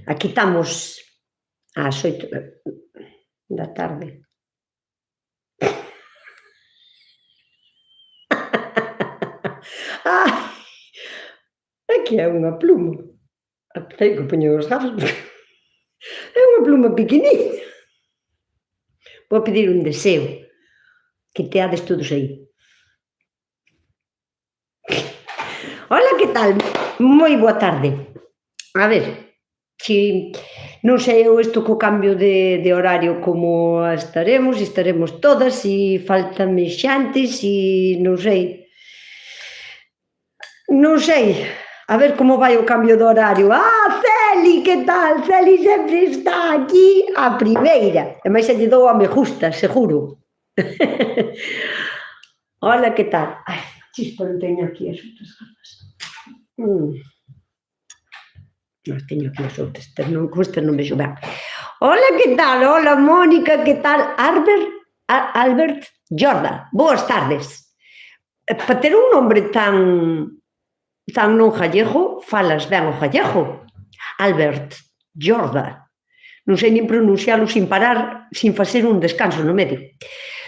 Aquí estamos ás 8 da tarde. Ai, é que é unha pluma. Teño que poñer os gafos porque é unha pluma pequeniña. Vou pedir un deseo, que teades todos aí. Ola, que tal? Moi boa tarde. A ver, si non sei eu isto co cambio de horario como estaremos, si estaremos todas, si fáltame xente, si non sei. Non sei, a ver como vai o cambio de horario. Celi, que tal? Celi sempre está aquí a primeira. E máis se lle dou a me gusta, seguro. Ola, que tal? Ai, chispa, non teño aquí as outras gafas. Non teño aquí as outras, non, con estas non vexo ben. Ola, que tal? Ola, Mónica, que tal? Albert Jorda, boas tardes. Para ter un nombre tan non gallego, falas ben o gallego. Albert Jorda. Non sei nin pronuncialo sin parar, sin facer un descanso no medio.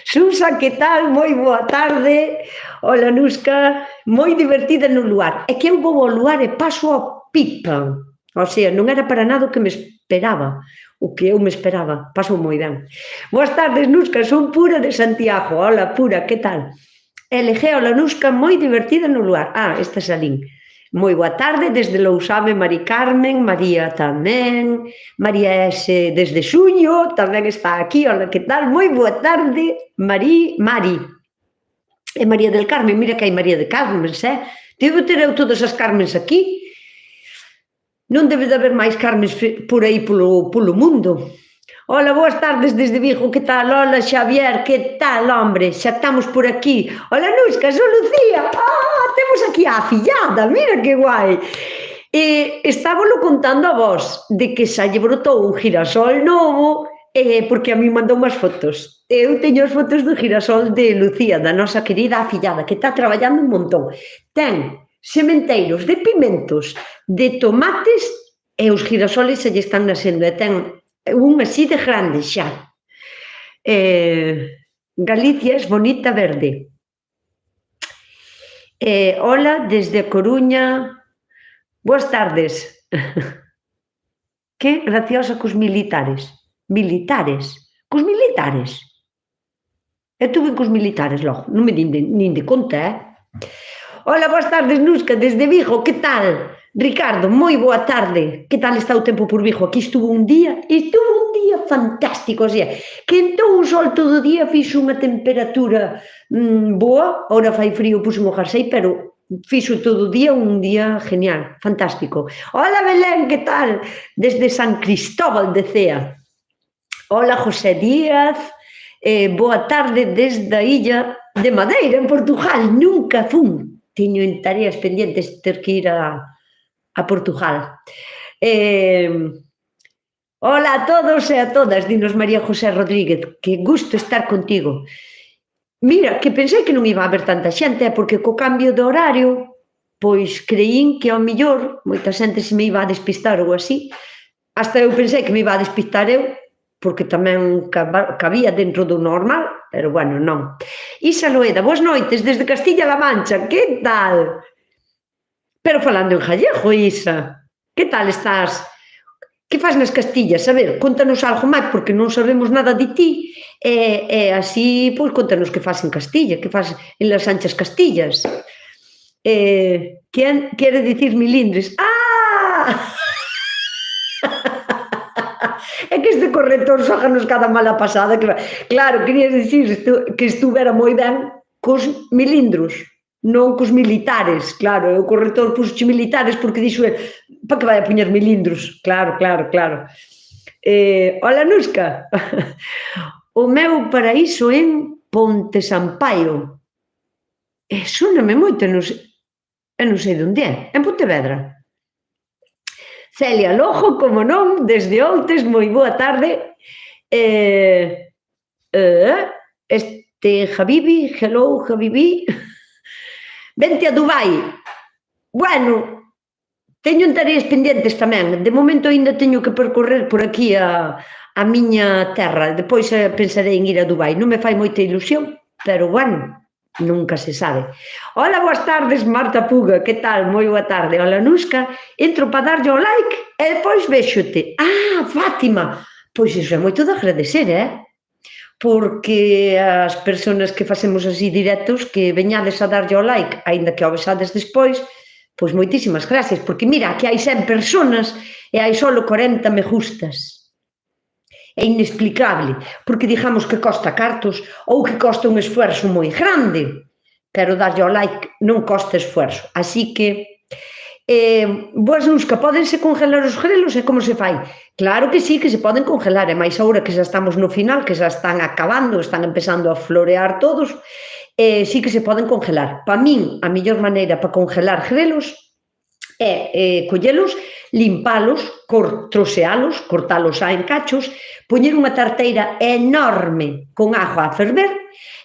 Susa, que tal? Moi boa tarde. Ola, Nusca, moi divertida no luar. É que eu vou ao luar e paso a pipa. O sea, non era para nada o que me esperaba, o que eu me esperaba. Paso moi ben. Boas tardes, Nusca, son Pura de Santiago. Ola, Pura, que tal? LG, ola, Nusca, moi divertida no luar. Esta é Salín. Moi boa tarde, desde Lousame, Mari Carmen, María tamén, María S desde Xuño, tamén está aquí, ola, que tal? Moi boa tarde, Mari. E María del Carmen, mira que hai María de Carmen, Debo ter eu todas as Carmens aquí. Non debe de haber máis Carmens por aí polo mundo. Ola, boas tardes desde Vigo, que tal? Ola, Xavier, que tal, hombre? Xa estamos por aquí. Ola, Nusca, sou Lucía. Temos aquí a afillada, mira que guai. Estábolo contando a vos, de que xa lle brotou un girasol novo, porque a mí mandou unhas fotos. Eu teño as fotos do girasol de Lucía, da nosa querida afillada, que está traballando un montón. Ten sementeiros de pimentos, de tomates, e os girasoles se lle están nascendo, e ten un así de grande xa. Galicia es bonita verde. Ola, desde a Coruña. Boas tardes. Que graciosa cos militares. Militares? Cos militares? Eu tuve cos militares logo, non me din nin de conta, Ola, boas tardes, Nusca, desde Vigo, que tal? Ricardo, moi boa tarde. Que tal está o tempo por Vigo? Aquí estuvo un día fantástico, o sea, quentou o sol todo o día, fixo unha temperatura boa, ahora fai frío, puxo un jersei, pero fixo todo o día un día genial, fantástico. Ola, Belén, que tal? Desde San Cristóbal de Cea. Ola, José Díaz, boa tarde desde a illa de Madeira, en Portugal. Nunca fun, teño en tareas pendientes ter que ir a Portugal. Ola a todos e a todas, dinos María José Rodríguez, que gusto estar contigo. Mira, que pensei que non iba a haber tanta xente, porque co cambio de horario, pois creín que ao millor moita xente se me iba a despistar ou así. Hasta eu pensei que me iba a despistar eu, porque tamén cabía dentro do normal, pero bueno, non. Isa Loeda, boas noites, desde Castilla-La Mancha, que tal? Pero falando en gallego, Isa, que tal estás? Que faz nas Castillas? A ver, contanos algo máis, porque non sabemos nada de ti, e así, pois, contanos que faz en Castilla, que faz en las anchas Castillas. Quen quere dicir milindres? É que este corrector xóganos cada mala pasada. Claro, quería dicir que estuvera moi ben cos milindros, non cos militares, claro, o corrector puxoche militares porque dixo para que vai a poñer milindros, claro. Ola, Nusca, o meu paraíso en Ponte Sampaio. Sóname moito, non sei onde é, en Pontevedra. Celia Lojo, como non, desde Outes, moi boa tarde. Habibi, hello, Habibi. Vente a Dubai. Bueno, Teño tareas pendentes tamén. De momento aínda teño que percorrer por aquí a miña terra. Depois pensarei en ir a Dubai. Non me fai moita ilusión, pero bueno, nunca se sabe. Hola, boas tardes, Marta Puga, que tal? Moi boa tarde. Hola, Nusca. Entro para darlle o like e depois véxote. Ah, Fátima! Pois iso é moito de agradecer, porque as persoas que facemos así directos, que veñades a darlle o like, aínda que o vexades despois, pois moitísimas gracias, porque mira, aquí hai 100 personas e hai solo 40 me gustas. É inexplicable, porque digamos que costa cartos ou que costa un esfuerzo moi grande, pero darlle o like non costa esfuerzo. Así que, boas, Nusca, pódense congelar os grelos e como se fai? Claro que sí, que se poden congelar, e máis agora que xa estamos no final, que xa están acabando, están empezando a florear todos, sí que se poden congelar. Para min, a mellor maneira para congelar grelos é collelos, limpalos, trocealos, cortalos en cachos, poñer unha tarteira enorme con agua a ferver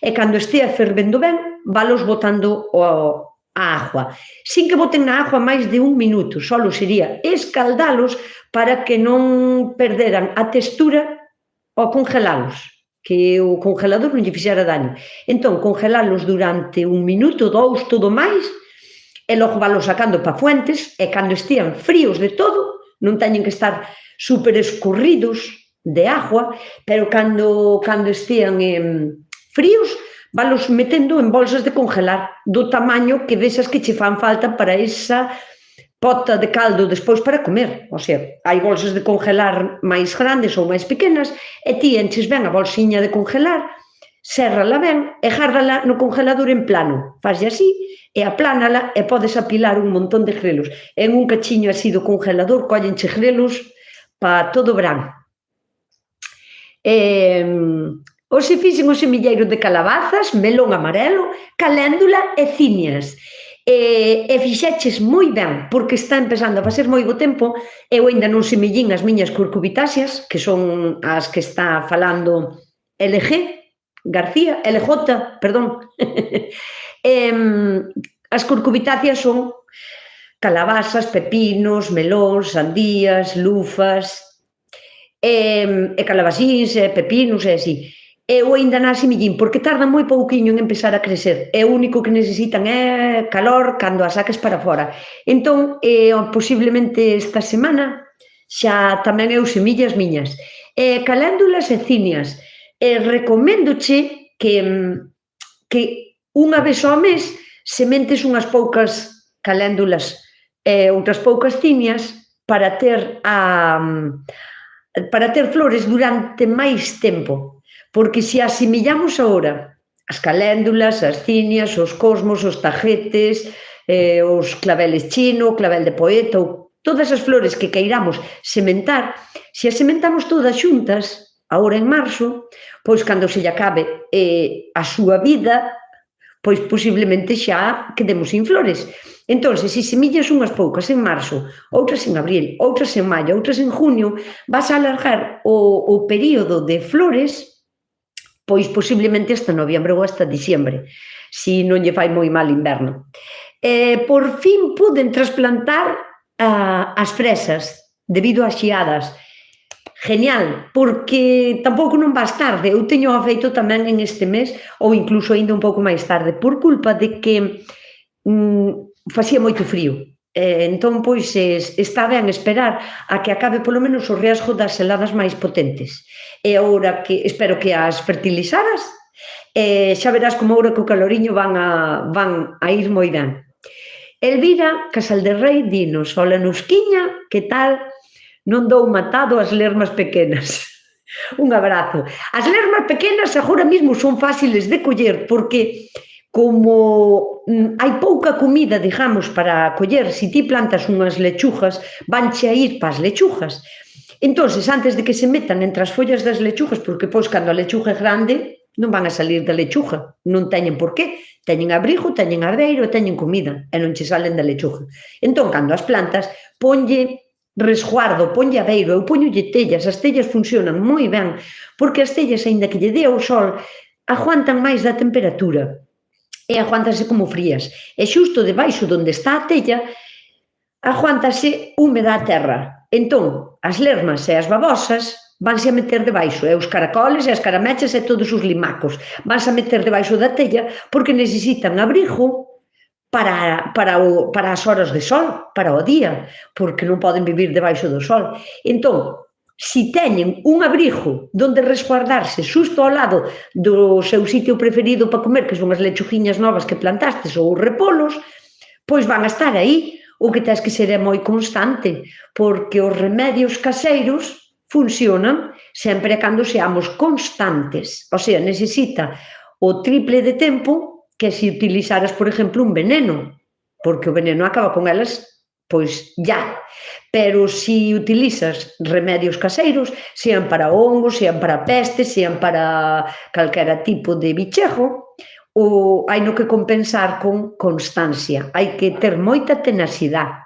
e cando estea fervendo ben, valos botando a agua, sin que boten na agua máis de 1 minuto, solo sería escaldalos para que non perderan a textura ao congelalos, que o congelador non lle fixera daño. Entón, congelalos durante 1 minuto, 2, todo máis, e logo valos sacando para fuentes, e cando estean fríos de todo, non teñen que estar super escorridos de agua, pero cando estean fríos, valos metendo en bolsas de congelar do tamaño que desas que che fan falta para esa pota de caldo despois para comer. O sea, hai bolsas de congelar máis grandes ou máis pequenas e ti enches ben a bolsiña de congelar, sérrala ben e gárdala no congelador en plano. Faslle así e aplánala e podes apilar un montón de grelos. En un cachiño así do congelador collenche grelos para todo o verán. Hoxe fixen o semilleiro de calabazas, melón amarelo, caléndula e cinias. E fixeches moi ben, porque está empezando a facer moi bo tempo, eu ainda non semellín as miñas curcubitáceas, que son as que está falando LG, García, LJ, perdón. As curcubitáceas son calabazas, pepinos, melóns, sandías, lufas, e calabacíns, e pepinos, e así. Eu ainda non semellín, porque tardan moi pouquiño en empezar a crecer, e o único que necesitan é calor cando as saques para fora. Entón, posiblemente esta semana, xa tamén eu semillas miñas. Caléndulas e cinias. Recoméndoche que unha vez ao mes sementes unhas poucas caléndulas e outras poucas cinias para ter flores durante máis tempo. Porque se asimillamos agora as caléndulas, as cinias, os cosmos, os tajetes, os claveles chino, o clavel de poeta, ou todas as flores que queiramos sementar, se as sementamos todas xuntas, agora en marzo, pois cando se lle acabe a súa vida, pois posiblemente xa quedemos sin flores. Entón, se semillas unhas poucas en marzo, outras en abril, outras en maio, outras en junio, vas a alargar o período de flores pois posiblemente hasta noviembre ou hasta diciembre, se non lle fai moi mal inverno. Por fin puden trasplantar as fresas debido ás xiadas. Genial, porque tampouco non vas tarde. Eu teño feito tamén en este mes, ou incluso ainda un pouco máis tarde, por culpa de que facía moito frío. Entón, pois, está ben esperar a que acabe polo menos o riesgo das heladas máis potentes. E agora que espero que as fertilizaras, xa verás como agora que o caloriño van a ir moi ben. Elvira Casal de Rei dinos: hola, Nusquiña, que tal? Non dou matado as lermas pequenas. Un abrazo. As lermas pequenas agora mesmo son fáciles de coller porque como hai pouca comida, digamos, para coller, se ti plantas unhas lechugas, vanche a ir para as lechugas. Entón, antes de que se metan entre as follas das lechugas, porque pois cando a lechuga é grande, non van a salir da lechuga, non teñen por qué, teñen abrigo, teñen ardeiro, teñen comida, e non che salen da lechuga. Entón, cando as plantas, ponlle resguardo, ponlle abeiro, eu poñolle tellas, as tellas funcionan moi ben, porque as tellas, aínda que lle dé o sol, aguantan máis da temperatura, e aguantanse como frías. E xusto debaixo onde está a tella, aguántase húmeda a terra. Entón, as lermas e as babosas vanse a meter debaixo, e os caracoles e as caramechas e todos os limacos vanse a meter debaixo da tella porque necesitan abrigo para as horas de sol, para o día, porque non poden vivir debaixo do sol. Entón, si teñen un abrigo donde resguardarse xusto ao lado do seu sitio preferido para comer, que son as lechuguiñas novas que plantastes ou os repolos, pois van a estar aí. O que tens que ser é moi constante, porque os remedios caseiros funcionan sempre e cando seamos constantes. O sea, necesita o triple de tempo que se utilizaras, por exemplo, un veneno, porque o veneno acaba con elas, pois, ya. Pero se utilizas remedios caseiros, sean para hongos, sean para peste, sean para calquera tipo de bichejo, hai no que compensar con constancia, hai que ter moita tenacidade.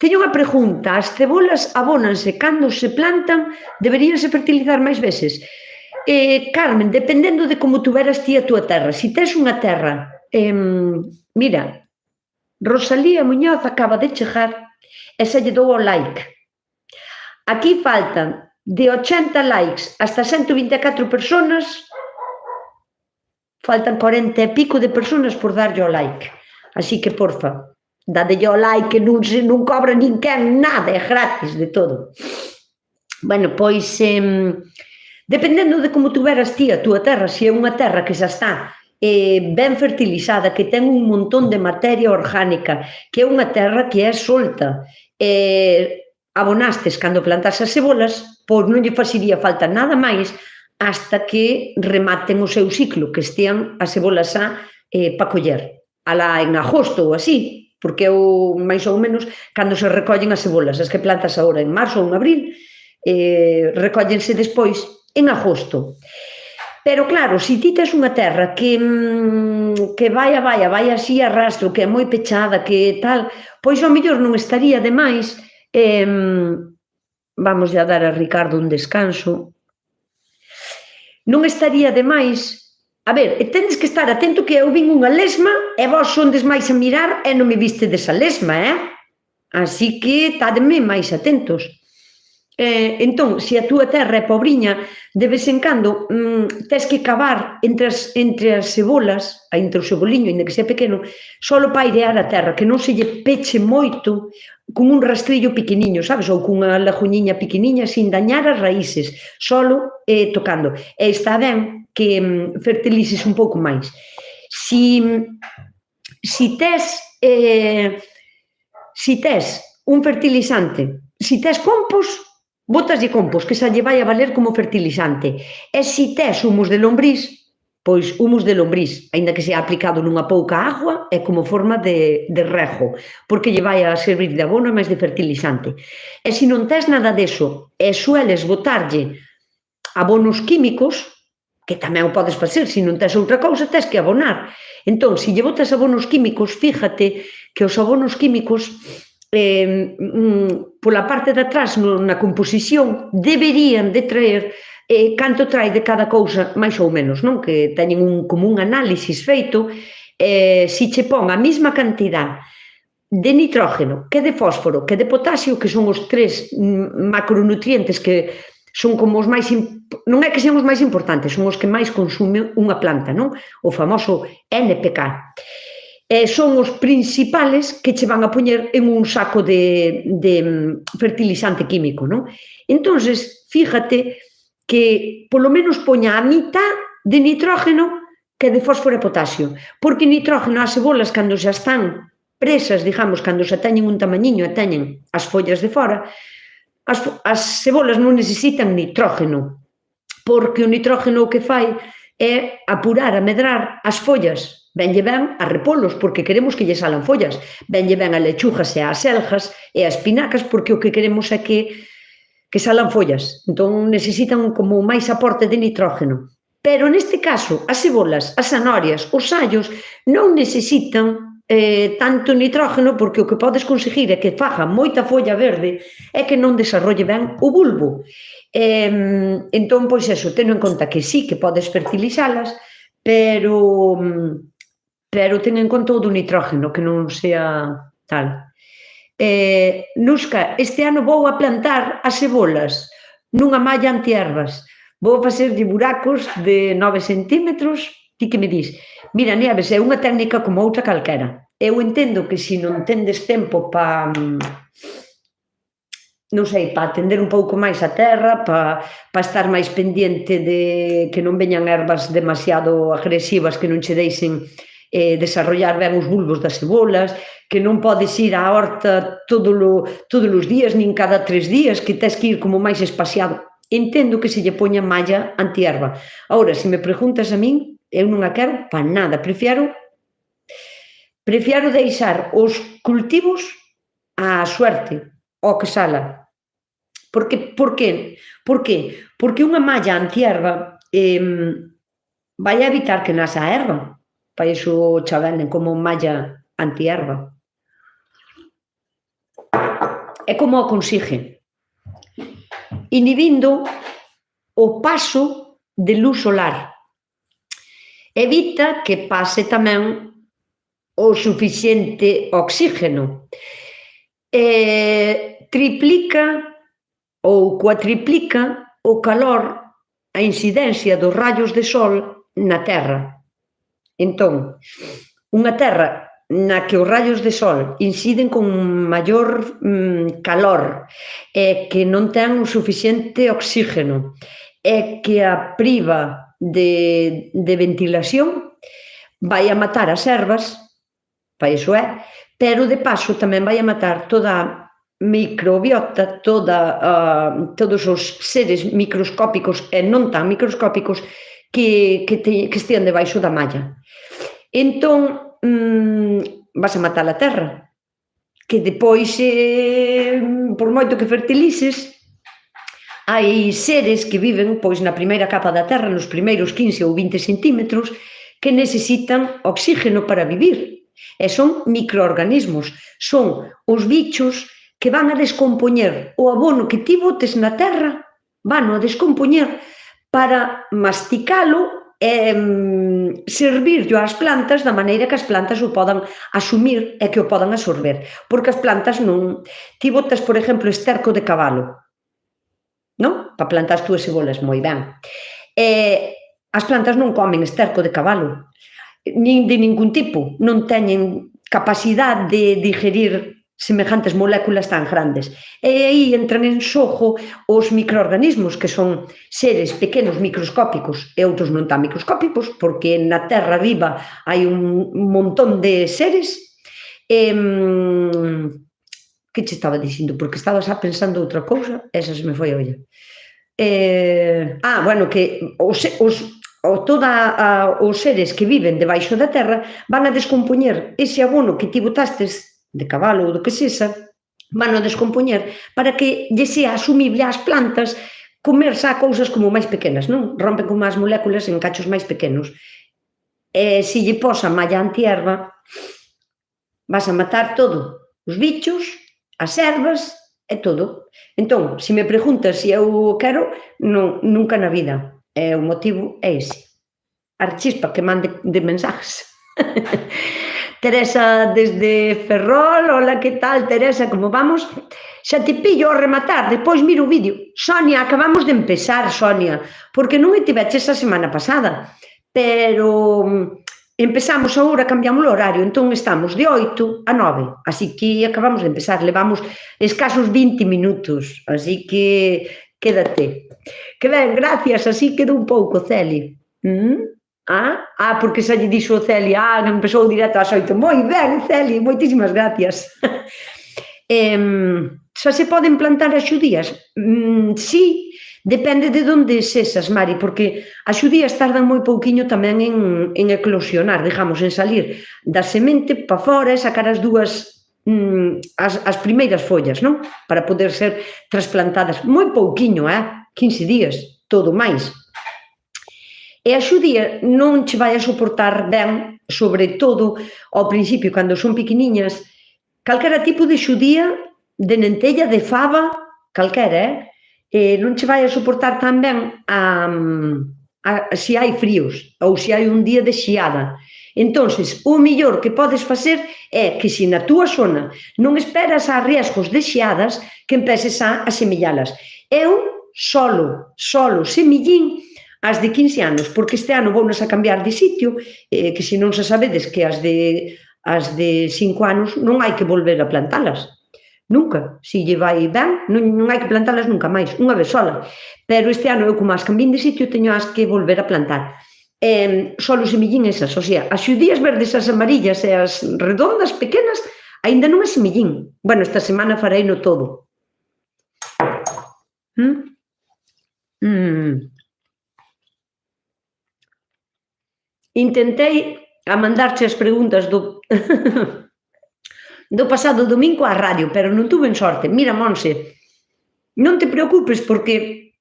Teño unha pregunta, as cebolas abónanse cando se plantan, deberíanse fertilizar máis veces? Carmen, dependendo de como tuveras ti a túa terra, se tes unha terra, mira, Rosalía Muñoz acaba de chegar e se lle dou o like. Aquí faltan de 80 likes hasta 124 personas, faltan 40 e pico de personas por darlle o like. Así que, porfa, dadelle o like, que non cobra ninguén nada, é gratis de todo. Bueno, pois, dependendo de como tuveras ti a túa terra, se é unha terra que xa está ben fertilizada, que ten un montón de materia orgánica, que é unha terra que é solta, abonastes cando plantas as cebolas, pois non lle facería falta nada máis hasta que rematen o seu ciclo, que estean as cebolas xa para coller, alá en agosto ou así, porque é máis ou menos cando se recollen as cebolas, as que plantas agora en marzo ou en abril, recóllense despois en agosto. Pero claro, se ti tes unha terra que vai así a rastro, que é moi pechada, que tal, pois ao mellor non estaría de máis, vamos a dar a Ricardo un descanso, non estaría de máis, a ver, tendes que estar atento que eu vin unha lesma e vós sondes máis a mirar e non me vistedes a lesma, así que tádeme máis atentos. Entón, se a túa terra é pobriña, de vez en cando tes que cavar entre as cebolas, entre o ceboliño, ainda que sea pequeno, solo para airear a terra, que non se lle peche moito con un rastrillo pequeniño, sabes, ou cunha lajuñiña pequeniña, sin dañar as raíces, solo tocando. E está ben que fertilices un pouco máis. Si tes un fertilizante, si tes compost, botaslle compost, que xa lle vai a valer como fertilizante. E se tes humus de lombriz, pois humus de lombriz, aínda que sea aplicado nunha pouca agua, é como forma de rego, porque lle vai a servir de abono e máis de fertilizante. E se non tes nada deso, e sueles botarlle abonos químicos, que tamén o podes facer, se non tes outra cousa, tes que abonar. Entón, se lle botas abonos químicos, fíjate que os abonos químicos pola parte de atrás na composición deberían de traer canto trae de cada cousa máis ou menos, non? Que teñen como un análisis feito, se che pon a mesma cantidad de nitrógeno que de fósforo que de potasio, que son os tres macronutrientes que son como os máis, non é que sean os máis importantes, son os que máis consume unha planta, non? O famoso NPK. Son os principales que che van a poñer en un saco de fertilizante químico, non? Entonces, fíjate que polo menos poña a mitad de nitrógeno que de fósforo e potasio, porque nitrógeno as cebolas cando xa están presas, digamos, cando xa teñen un tamañiño e teñen as follas de fora, as cebolas non necesitan nitrógeno, porque o nitrógeno o que fai é apurar, a medrar as follas. Venlle ben a repolos, porque queremos que lle salan follas. Venlle ben a lechugas e a selgas e a espinacas, porque o que queremos é que salan follas. Entón, necesitan como máis aporte de nitrógeno. Pero, neste caso, as cebolas, as zanorias, os allos, non necesitan tanto nitrógeno, porque o que podes conseguir é que faga moita folla verde e que non desarrolle ben o bulbo. Entón, pois eso, teno en conta que sí que podes fertilizalas, pero ten en conta o do nitrógeno, que non sea tal. Nusca, este ano vou a plantar as cebolas nunha malla antierbas. Vou facerlle buracos de 9 centímetros. Ti que me dis? Mira, Nieves, é unha técnica como outra calquera. Eu entendo que se non tendes tempo para, non sei, para atender un pouco máis a terra, para estar máis pendiente de que non veñan ervas demasiado agresivas que non che deixen desarrollar ben os bulbos das cebolas, que non podes ir á horta todos os días, nin cada 3 días, que tes que ir como máis espaciado. Entendo que se lle poña malla antierva. Agora, se me preguntas a min, eu non a quero para nada. Prefiero deixar os cultivos á suerte, ao que sala. Por qué? Porque unha malla antierva vai a evitar que nasa a erva. Para iso xa venden como malla antierva. É como o consigue, inhibindo o paso de luz solar. Evita que pase tamén o suficiente oxígeno. Triplica ou cuatriplica o calor, a incidencia dos rayos de sol na Terra. Entón, unha terra na que os rayos de sol inciden con maior calor e que non ten o suficiente oxígeno e que a priva de ventilación vai a matar as ervas, para iso é, pero de paso tamén vai a matar toda a microbiota, todos os seres microscópicos e non tan microscópicos que estean debaixo da malla. Entón, vas a matar a terra, que depois, por moito que fertilices, hai seres que viven na primeira capa da terra, nos primeiros 15 ou 20 centímetros, que necesitan oxígeno para vivir. E son microorganismos, son os bichos que van a descompoñer o abono que ti botes na terra, van a descompoñer para masticalo e servirlo ás plantas da maneira que as plantas o podan asumir e que o podan absorber. Porque as plantas non... Ti botas, por exemplo, esterco de cabalo, non? Para plantar as túas cebolas, moi ben. As plantas non comen esterco de cabalo, nin de ningún tipo, non teñen capacidade de digerir semejantes moléculas tan grandes. E aí entran en xogo os microorganismos, que son seres pequenos microscópicos e outros non tan microscópicos, porque na Terra viva hai un montón de seres. Que che estaba dicindo? Porque estaba xa pensando outra cousa, esa se me foi a olla. Bueno, que os seres que viven debaixo da terra van a descompoñer ese abono que ti botastes de cabalo ou do que sexa, van a descompoñer para que lle sea asumible ás plantas comer xa cousas como máis pequenas, non? Rompen como as moléculas en cachos máis pequenos. E se lle pos a malla antierva, vas a matar todo, os bichos, as ervas e todo. Entón, se me preguntas se eu quero, non, nunca na vida. O motivo é ese. A chispa que mande de mensajes. Teresa desde Ferrol, hola, que tal, Teresa, como vamos? Xa te pillo a rematar, depois miro o vídeo. Sonia, acabamos de empezar, Sonia, porque non me tiveches a semana pasada, pero empezamos agora, cambiamos o horario, entón estamos de 8 a 9, así que acabamos de empezar, levamos escasos 20 minutos, así que quédate. Que ben, gracias, así quedou un pouco, Celi. Porque xa lle dixo o Celi, empezou directo ás 8. Moi ben, Celi, moitísimas gracias. Xa se poden plantar as xudías? Sí, depende de onde sesas, Mari, porque as xudías tardan moi pouquiño tamén en eclosionar, digamos, en salir da semente para fora e sacar as dúas, as primeiras follas, non? Para poder ser trasplantadas. Moi pouquiño, 15 días, todo máis. E a xudía non che vai a soportar ben, sobre todo ao principio, cando son pequeniñas, calquera tipo de xudía, de nentella, de fava, calquera, non che vai a soportar tan ben se hai fríos ou se hai un día de xiada. Entonces, o mellor que podes facer é que se na túa zona non esperas a riesgos de xeadas, que empeces a semellalas. Eu solo semillín as de 15 anos, porque este ano vounas a cambiar de sitio, que se non se sabedes que as de 5 anos non hai que volver a plantalas. Nunca. Se lle vai ben, non hai que plantalas nunca máis, unha vez sola. Pero este ano eu, como as cambiín de sitio, teño as que volver a plantar. Solo semillín esas, o sea, as xudías verdes, as amarillas e as redondas, pequenas, aínda non as semillín. Bueno, esta semana farei no todo. Intentei a mandarche as preguntas do pasado domingo á radio, pero non tuve sorte. Mira, Monse, non te preocupes porque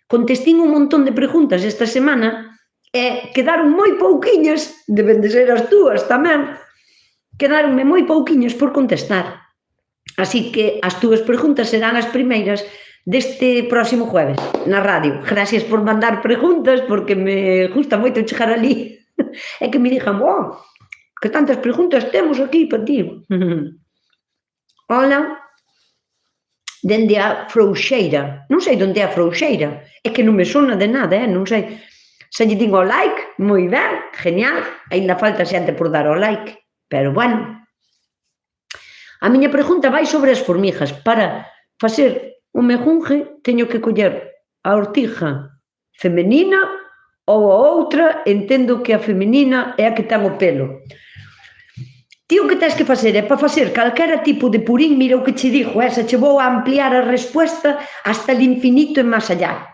contestín un montón de preguntas esta semana e quedaron moi pouquiñas, deben de ser as túas tamén, quedaronme moi pouquiñas por contestar. Así que as túas preguntas serán as primeiras deste próximo jueves na radio. Gracias por mandar preguntas, porque me gusta moito chegar ali e que me dixan, que tantas preguntas temos aquí para ti. Hola, dende a Frouxeira. Non sei onde é a Frouxeira, é que non me sona de nada, non sei. Se lle digo like, moi ben, genial, ainda falta xente por dar o like, pero bueno. A miña pregunta vai sobre as formigas. Para facer o mejunje teño que coller a ortiga femenina ou a outra, entendo que a femenina é a que ten o pelo. Ti o que tens que facer é para facer calquera tipo de purín, mira o que che dixo, esa che vou a ampliar a resposta hasta el infinito e máis allá.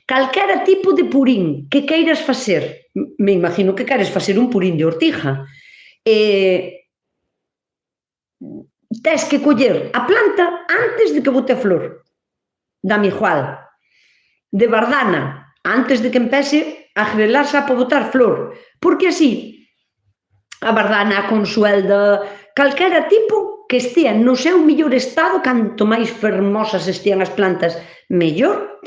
Calquera tipo de purín que queiras facer, me imagino que queres facer un purín de ortiga, tens que coller a planta antes de que bote a flor, da migual, de bardana, antes de que empece a grelarse para botar flor, porque así, a bardana, a consuelda, calquera tipo que estea no seu mellor estado, canto máis fermosas estean as plantas, mellor,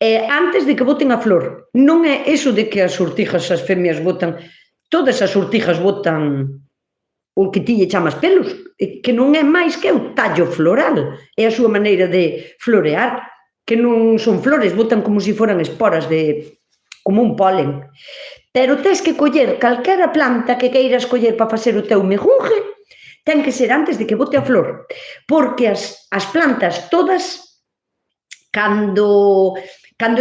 antes de que boten a flor. Non é eso de que as ortigas, as femias botan, todas as ortigas botan o que ti lle chamas pelos, que non é máis que o tallo floral, é a súa maneira de florear, que non son flores, botan como se foran esporas, como un polen. Pero tens que coller calquera planta que queiras coller para facer o teu mejunje, ten que ser antes de que bote a flor, porque as plantas todas, cando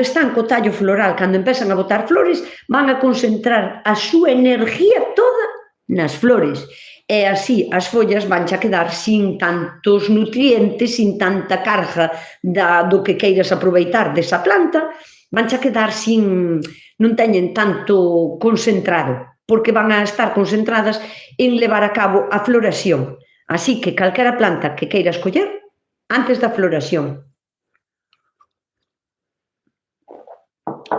están co tallo floral, cando empezan a botar flores, van a concentrar a súa energía toda nas flores. E así as follas van a quedar sin tantos nutrientes, sin tanta carga do que queiras aproveitar desa planta, van a quedar sin, non teñen tanto concentrado, porque van a estar concentradas en levar a cabo a floración. Así que calquera planta que queiras coller antes da floración.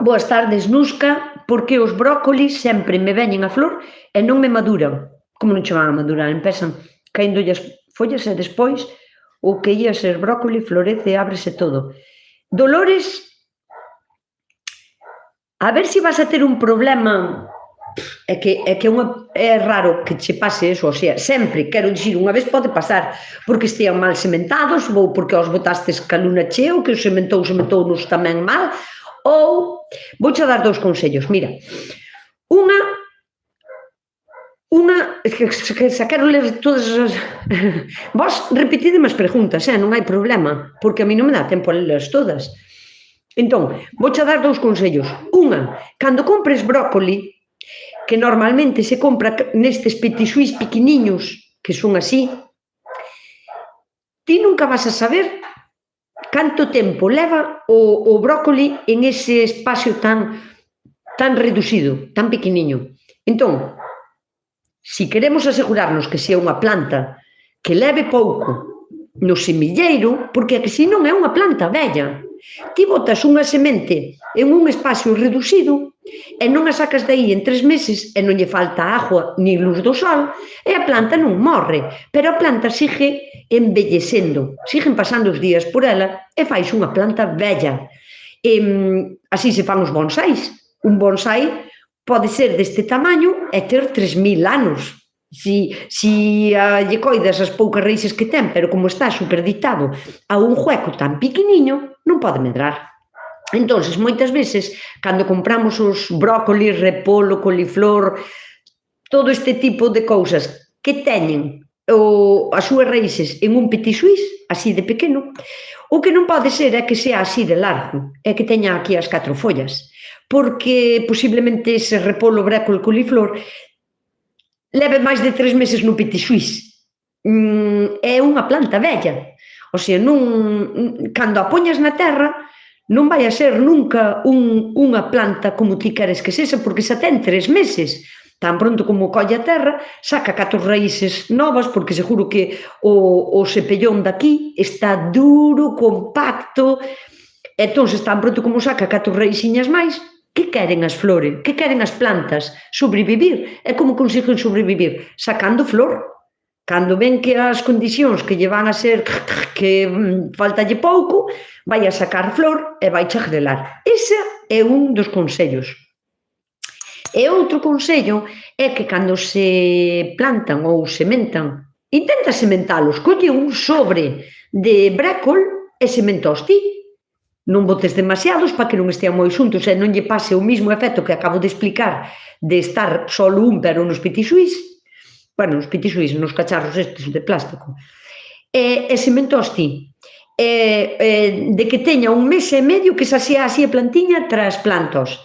Boas tardes, Nusca, porque os brócolis sempre me veñen a flor e non me maduran. Como non che van a madurar? Empezan caíndolle as follas e despois o que ia ser brócoli florece e ábrese todo. Dolores, a ver se vas a ter un problema, é que é raro que che pase eso, o sea, sempre, quero dicir, unha vez pode pasar, porque estean mal sementados, ou porque os botastes ca luna cheo, que os sementou-nos tamén mal, ou, vouche dar dous consellos, mira, unha, que se quero ler todas as... Vos repetideme as preguntas, non hai problema, porque a mí non me dá tempo a lerlas todas. Entón, vouche dar dous consellos. Unha, cando compres brócoli, que normalmente se compra nestes petixuís pequeniños, que son así, ti nunca vas a saber canto tempo leva o brócoli en ese espacio tan reducido, tan pequeniño. Entón, se queremos asegurarnos que sea unha planta que leve pouco no semilleiro, porque que se non é unha planta vella, ti botas unha semente en un espacio reducido e non a sacas de aí en 3 meses e non lle falta agua ni luz do sol e a planta non morre, pero a planta sigue embellecendo, siguen pasando os días por ela e fais unha planta vella. Así se fan os bonsáis. Un bonsai pode ser deste tamaño e ter 3.000 anos. Si lle coidas as poucas raíces que ten, pero como está superditado a un hueco tan pequeniño, non pode medrar. Entón, moitas veces, cando compramos os brócolis, repolo, coliflor, todo este tipo de cousas que teñen as súas raíces en un petit suisse, así de pequeno, o que non pode ser é que sea así de largo, é que teña aquí as 4 follas, porque posiblemente ese repolo, brécol, coliflor leve máis de 3 meses no petit suisse. É unha planta vella, o sea, cando a poñas na terra non vai a ser nunca unha planta como ti queres que sexa, porque xa ten 3 meses. Tan pronto como colle a terra, saca 4 raíces novas, porque seguro que o cepellón daqui está duro, compacto, entón, tan pronto como saca 4 raíciñas máis, que queren as flores? Que queren as plantas? Sobrevivir. E como consiguen sobrevivir? Sacando flor. Cando ven que as condicións que lle van a ser que faltalle pouco, vai a sacar flor e vai a grelar. Ese é un dos consellos. E outro consello é que cando se plantan ou sementan, intenta sementalos, colle un sobre de brécol e sementos ti. Non botes demasiados para que non estean moi xuntos e non lle pase o mismo efecto que acabo de explicar de estar solo un pero nos petit suisse, bueno, nos petit suisse, nos cacharros estes de plástico, e sementos ti, de que teña 1 mes e medio que xa sea así a plantiña tras plantos.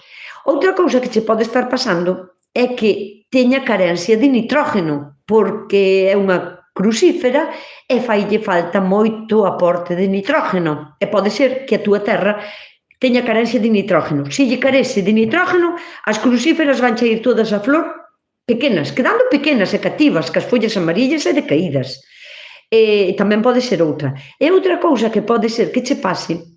Outra cousa que che pode estar pasando é que teña carencia de nitrógeno, porque é unha crucífera e faille falta moito aporte de nitrógeno. E pode ser que a túa terra teña carencia de nitrógeno. Se lle carece de nitrógeno, as crucíferas van ir todas a flor pequenas, quedando pequenas e cativas, que as follas amarillas e decaídas. Tamén pode ser outra. E outra cousa que pode ser que che pase,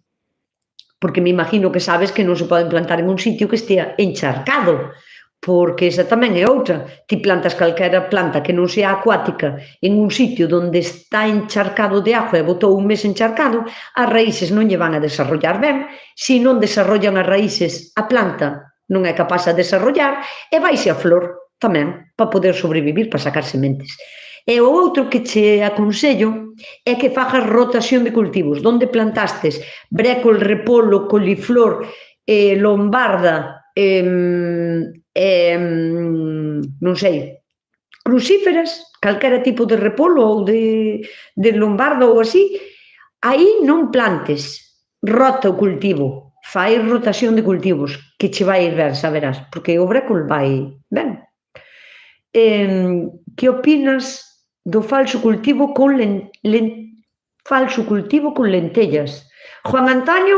porque me imagino que sabes que non se poden plantar en un sitio que estea encharcado, porque esa tamén é outra. Ti plantas calquera planta que non sea acuática en un sitio onde está encharcado de agua e botou 1 mes encharcado, as raíces non lle van a desarrollar ben. Se non desarrollan as raíces, a planta non é capaz de desarrollar e vaise a flor tamén para poder sobrevivir, para sacar sementes. E o outro que che aconsello é que fagas rotación de cultivos. Donde plantastes brécol, repolo, coliflor, lombarda, non sei, crucíferas, calquera tipo de repolo ou de lombarda ou así, aí non plantes, rota o cultivo, fai rotación de cultivos, que che vai ir ben, saberás, porque o brécol vai ben. Que opinas do falso cultivo con lentellas? Juan Antonio,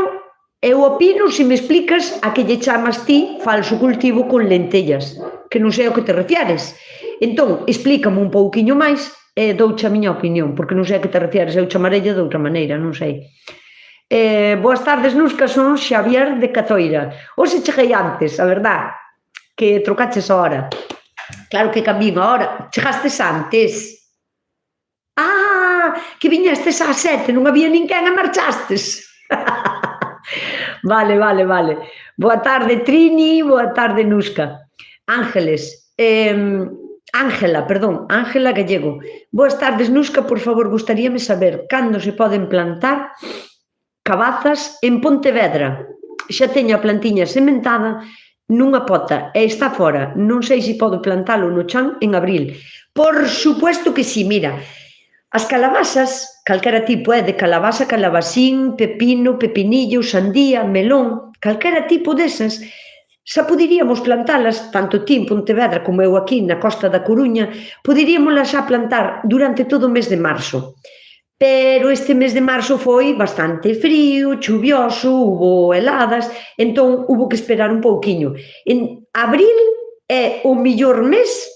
eu opino se me explicas a que lle chamas ti falso cultivo con lentellas, que non sei ao que te refieres. Entón, explícame un pouquiño máis e douche a miña opinión, porque non sei a que te refieres, eu chamarelle de outra maneira, non sei. Boas tardes, Nusca, son Xavier de Catoira. Hoxe cheguei antes, a verdad, que trocaches a hora. Claro que cambiño a hora. Chegastes antes. Que viñestes ás 7, non había ninguén e marchastes. Vale. Boa tarde, Trini, boa tarde, Nusca. Ángela Gallego. Boas tardes, Nusca, por favor, gustaríame saber cando se poden plantar cabazas en Pontevedra. Xa teño a plantiña sementada nunha pota e está fora. Non sei se podo plantalo no chan en abril. Por supuesto que sí, mira. As calabazas, calquera tipo de calabaza, calabacín, pepino, pepinillo, sandía, melón, calquera tipo desas, xa poderíamos plantalas, tanto ti en Pontevedra como eu aquí na costa da Coruña, poderíamolas xa plantar durante todo o mes de marzo. Pero este mes de marzo foi bastante frío, chuvioso, hubo heladas, entón hubo que esperar un pouquiño. En abril é o mellor mes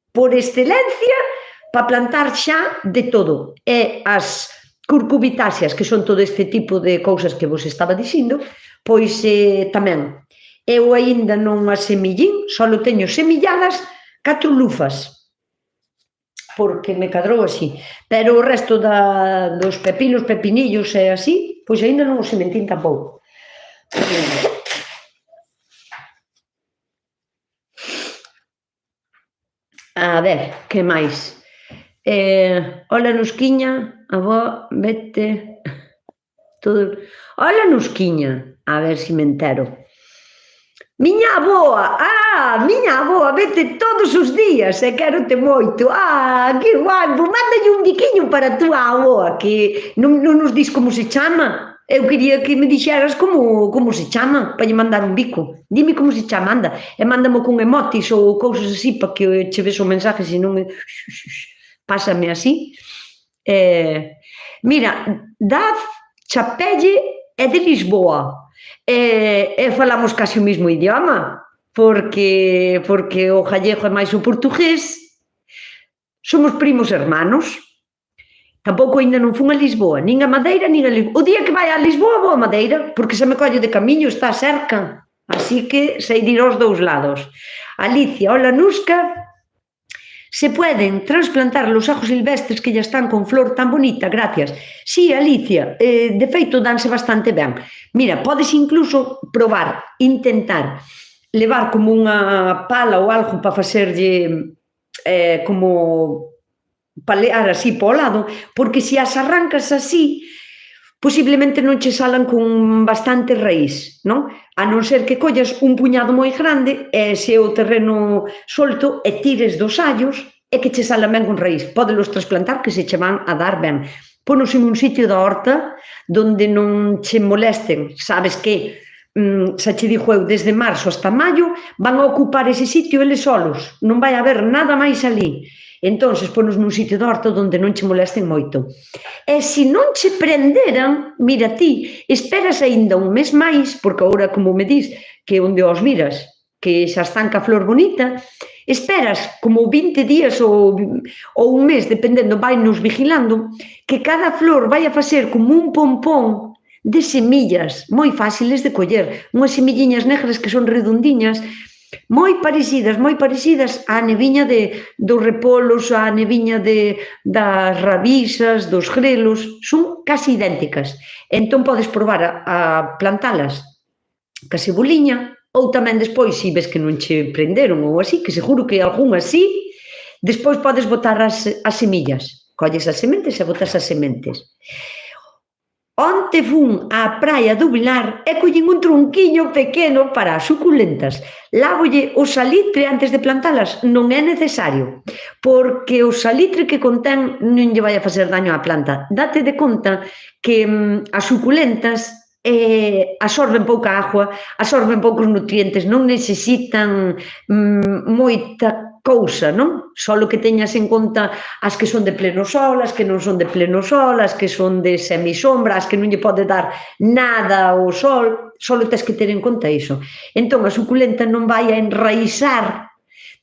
por excelencia para plantar xa de todo. E as curcubitáceas, que son todo este tipo de cousas que vos estaba dicindo, pois tamén. Eu aínda non as semillín, só teño semilladas 4 lufas, porque me cadrou así. Pero o resto dos pepinos, pepinillos e así, pois aínda non os sementín tampouco. A ver, que máis? Hola, Nusquiña, avó, vete... Todo... Hola, Nusquiña, a ver se me entero. Miña aboa, vete todos os días e quérote moito. Que guai, pois mándalle un biquiño para a túa aboa, que non nos dis como se chama. Eu quería que me dixeras como se chama, para lle mandar un bico. Dime como se chama, anda, e mándame con emotis ou cousas así para que che ves o mensaje, senón pásame así. Mira, Daf Chapelle é de Lisboa. E falamos casi o mesmo idioma, porque o gallego é máis o portugués, somos primos hermanos. Tampouco ainda non fun a Lisboa, nin a Madeira, nin a Lisboa. O día que vai a Lisboa vou a Madeira, porque se me collo de camiño, está cerca, así que sei de ir aos dous lados. Alicia, hola Nusca, se pueden trasplantar los ajos silvestres que ya están con flor tan bonita, gracias. Sí, Alicia, de feito danse bastante ben. Mira, podes incluso probar, intentar levar como unha pala ou algo para facerlle como palear así po lado, porque se as arrancas así, posiblemente non che salan con bastante raíz, non? A non ser que collas un puñado moi grande e se o terreno solto e tires dos allos e que che salan ben con raíz. Pódelos trasplantar que se che van a dar ben. Ponos en un sitio da horta donde non che molesten. Sabes que, xa che dixo eu, desde marzo hasta maio van a ocupar ese sitio eles solos. Non vai haber nada máis ali. Entonces, ponos nun sitio da horta onde non che molesten moito. E se non che prenderan, mira ti, esperas aínda un mes máis, porque agora, como me dis, que onde os miras, que xa están ca flor bonita, esperas como 20 días ou un mes, dependendo, vai nos vigilando, que cada flor vai a facer como un pompón de semillas moi fáciles de coller, unhas semilliñas negras que son redondiñas, moi parecidas á neviña dos repolos, á neviña das rabisas, dos grelos, son casi idénticas. Entón podes probar a plantalas ca ceboliña, ou tamén despois, se ves que non che prenderon ou así, que seguro que algún así, despois podes botar as semillas. Colles as sementes e botas as sementes. Onte fun á praia do Vilar e collín un tronquiño pequeno para as suculentas. Lávolle o salitre antes de plantalas? Non é necesario, porque o salitre que contén non lle vai a facer daño á planta. Date de conta que as suculentas absorben pouca agua, absorben poucos nutrientes, non necesitan moita cousa, non? Só que teñas en conta as que son de pleno sol, as que non son de pleno sol, as que son de semisombra, as que non lle pode dar nada ao sol, só tens que ter en conta iso. Entón, a suculenta non vai a enraizar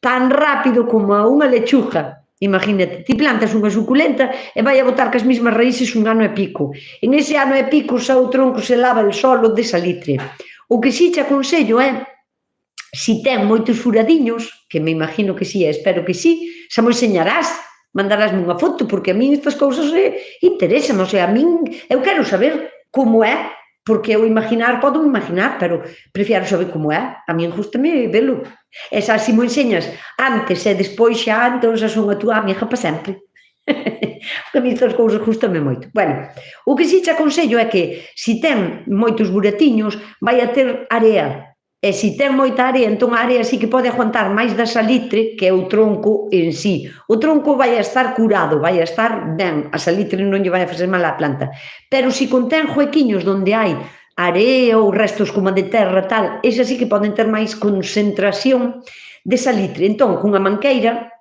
tan rápido como a unha lechuga. Imagínate, ti plantas unha suculenta e vai a botar cas mesmas raíces un ano e pico. En ese ano e pico xa o tronco se lava el solo de salitre. O que si te aconsello é, si ten moitos furadiños, que me imagino que si, espero que si, xa mo enseñarás, mandarásme unha foto, porque a min estas cousas interesan, o sea, a min, eu quero saber como é, porque eu imaginar, podo imaginar, pero prefiero saber como é, a min gústame velo. E xa, se mo enseñas antes e despois xa, entón xa son a túa amiga para sempre. Porque a mí estas cousas gústame moito. Bueno, o que si te aconsello é que, se ten moitos buratiños, vai a ter area. E se ten moita area, entón a area sí que pode aguantar máis da salitre que o tronco en sí. O tronco vai a estar curado, vai a estar ben, a salitre non lle vai a facer mal á planta. Pero se contén huequiños onde hai area ou restos como de terra tal, esas sí que poden ter máis concentración de salitre. Entón, cunha manqueira,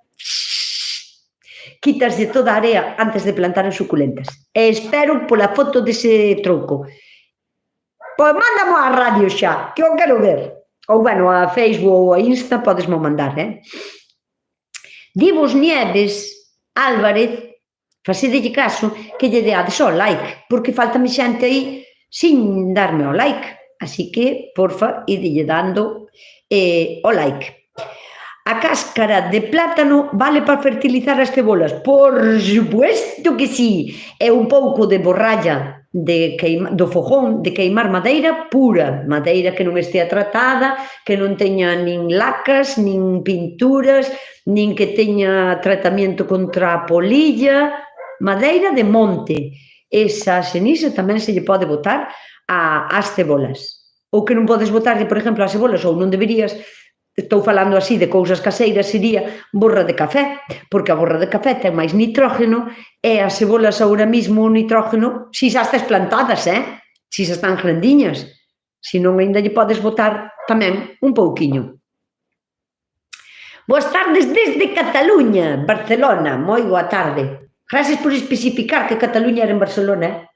quitaslle toda a area antes de plantar as suculentas. E espero pola foto dese tronco. Pois mándamo á radio xa, que eu quero ver. Ou, bueno, a Facebook ou a Insta podesmo mandar, Divos Nieves Álvarez, facedelle caso, que lle deades ao like, porque faltame xente aí sin darme ao like. Así que, porfa, idelle dando o like. A cáscara de plátano vale para fertilizar as cebolas? Por supuesto que sí. E un pouco de borralla do fogón, de queimar madeira pura, madeira que non estea tratada, que non teña nin lacas, nin pinturas, nin que teña tratamento contra a polilla, madeira de monte. Esa ceniza tamén se lle pode botar ás cebolas. Ou que non podes botarlle, por exemplo, ás cebolas, ou non deberías, estou falando así de cousas caseiras, sería borra de café, porque a borra de café ten máis nitrógeno e as cebolas agora mismo o nitrógeno, si xa estás plantadas, si xa están grandiñas, si non ainda lle podes botar tamén un pouquiño. Boas tardes desde Cataluña, Barcelona, moi boa tarde. Gracias por especificar que Cataluña era en Barcelona,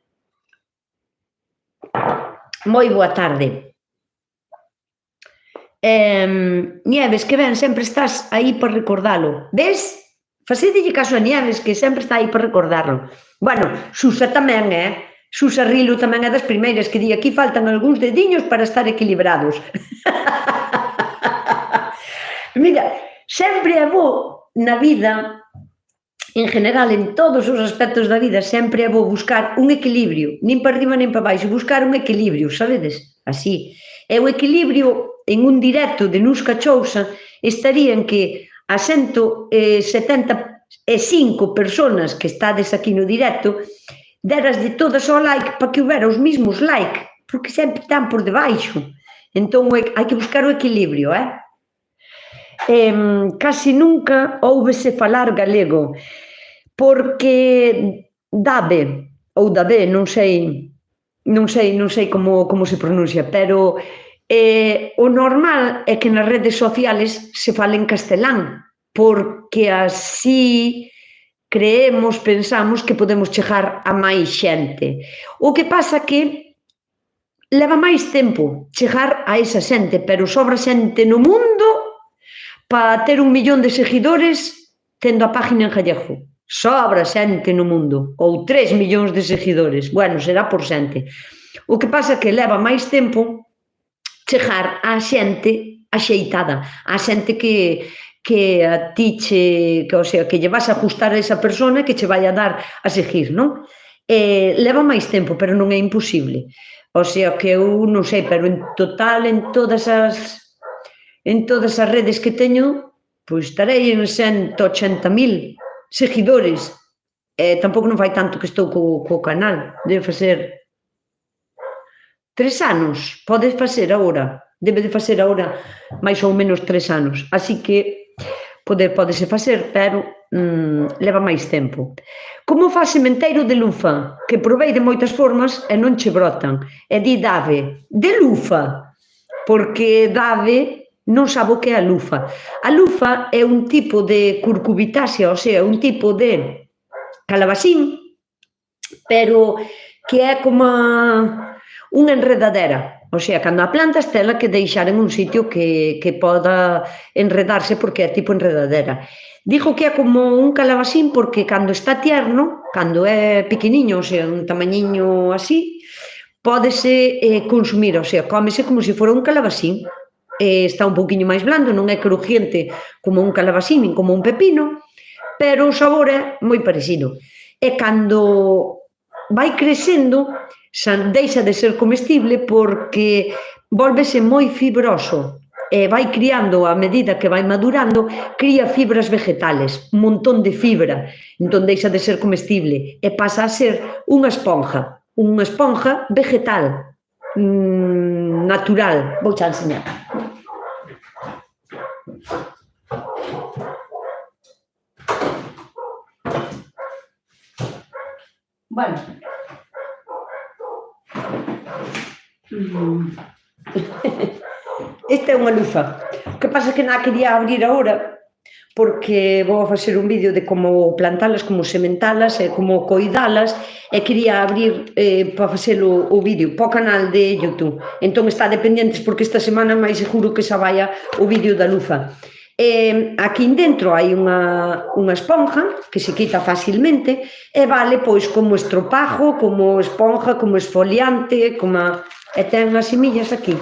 Moi boa tarde. Nieves, que ben, sempre estás aí para recordalo. Ves? Facédelle caso a Nieves, que sempre está aí para recordarlo. Bueno, Susa tamén, Susa Rilo tamén é das primeiras que di aquí faltan algúns dediños para estar equilibrados. Mira, sempre é bo na vida, en general, en todos os aspectos da vida, sempre é bo buscar un equilibrio, nin para arriba nin para baixo, buscar un equilibrio, sabedes? Así. E o equilibrio en un directo de Nusca Chousa estaría en que a 175 personas que estades aquí no directo deras de todas o like para que houbera os mismos like, porque sempre están por debaixo. Entón hai que buscar o equilibrio, Casi nunca hóubese falar galego, porque Dave, ou Dave, non sei como se pronuncia, pero o normal é que nas redes sociales se fale en castelán, porque así creemos, pensamos que podemos chegar a máis xente. O que pasa que leva máis tempo chegar a esa xente, pero sobra xente no mundo para ter 1 millón de seguidores tendo a página en gallego. Sobra xente no mundo, ou 3 millóns de seguidores, bueno, será por xente. O que pasa que leva máis tempo chegar á xente axeitada, á xente que a ti que lle vas a ajustar a esa persona que che vai a dar a seguir, non? Leva máis tempo, pero non é imposible. O sea que eu non sei, pero en total, en todas as redes que teño, pois estarei en 180.000 seguidores. Tampouco non fai tanto que estou co canal, debe facer 3 anos, debe de facer agora máis ou menos 3 anos, así que podese facer, pero leva máis tempo. Como fa sementeiro de lufa, que provei de moitas formas e non che brotan, e di Dave, de lufa, porque Dave non sabe o que é a lufa. A lufa é un tipo de curcubitácea, o sea, un tipo de calabacín, pero que é como unha enredadera. O sea, cando a plantas, tela que deixar en un sitio que poda enredarse, porque é tipo enredadera. Digo que é como un calabacín porque cando está tierno, cando é pequeniño, o sea, un tamañiño así, pódese consumir, o sea, cómese como se fora un calabacín. Está un pouquiño máis blando, non é crujiente como un calabacín, nin como un pepino, pero o sabor é moi parecido. E cando vai crecendo, deixa de ser comestible porque volvese moi fibroso e vai criando, a medida que vai madurando, cría fibras vegetales, un montón de fibra, entón deixa de ser comestible e pasa a ser unha esponja vegetal, natural. Vou xa enseñar. Bueno. Esta é unha lufa. O que pasa é que non a quería abrir agora porque vou facer un vídeo de como plantalas, como sementalas e como coidalas e quería abrir para facer o vídeo para o canal de YouTube. Entón está dependentes porque esta semana máis seguro que xa vaya o vídeo da lufa. Aquí dentro hai unha esponja que se quita facilmente e vale pois como estropajo, como esponja, como esfoliante, e ten as semillas aquí.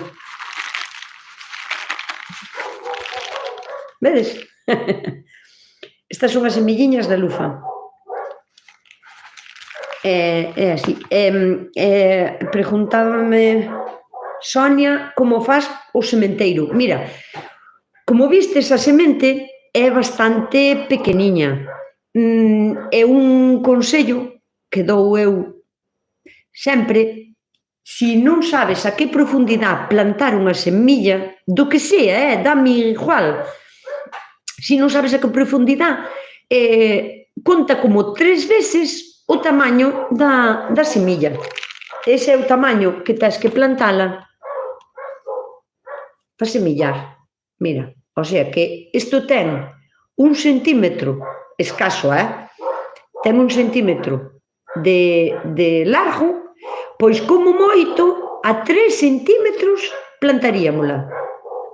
Vedes? Estas son as semilliñas da lufa. É así. Preguntábame Sonia como faz o sementeiro. Mira, como vistes, a semente é bastante pequeniña. É un consello que dou eu sempre. Si non sabes a que profundidade plantar unha semilla, do que sea, dame igual. Si non sabes a que profundidade, conta como 3 veces o tamaño da semilla. Ese é o tamaño que tens que plantala para semillar. Mira, o sea que isto ten 1 centímetro escaso, ten 1 centímetro de largo, pois como moito a 3 centímetros plantaríamola,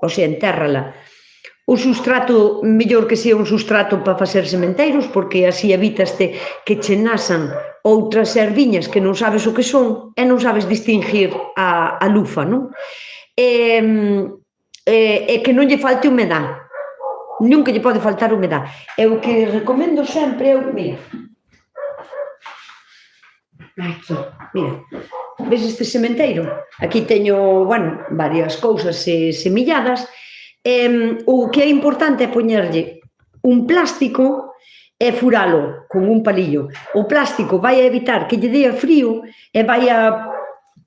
o sea, entérrala. O substrato, mellor que sea un substrato para facer sementeiros, porque así evitaste que che nasan outras erviñas que non sabes o que son e non sabes distinguir a lufa, non? E que non lle falte humedade. Nunca lle pode faltar humedade. E o que recomendo sempre é, mira, aquí, mira, ves este sementeiro? Aquí teño, bueno, varias cousas semilladas. O que é importante é poñerlle un plástico e furalo con un palillo. O plástico vai a evitar que lle dea frío e vai a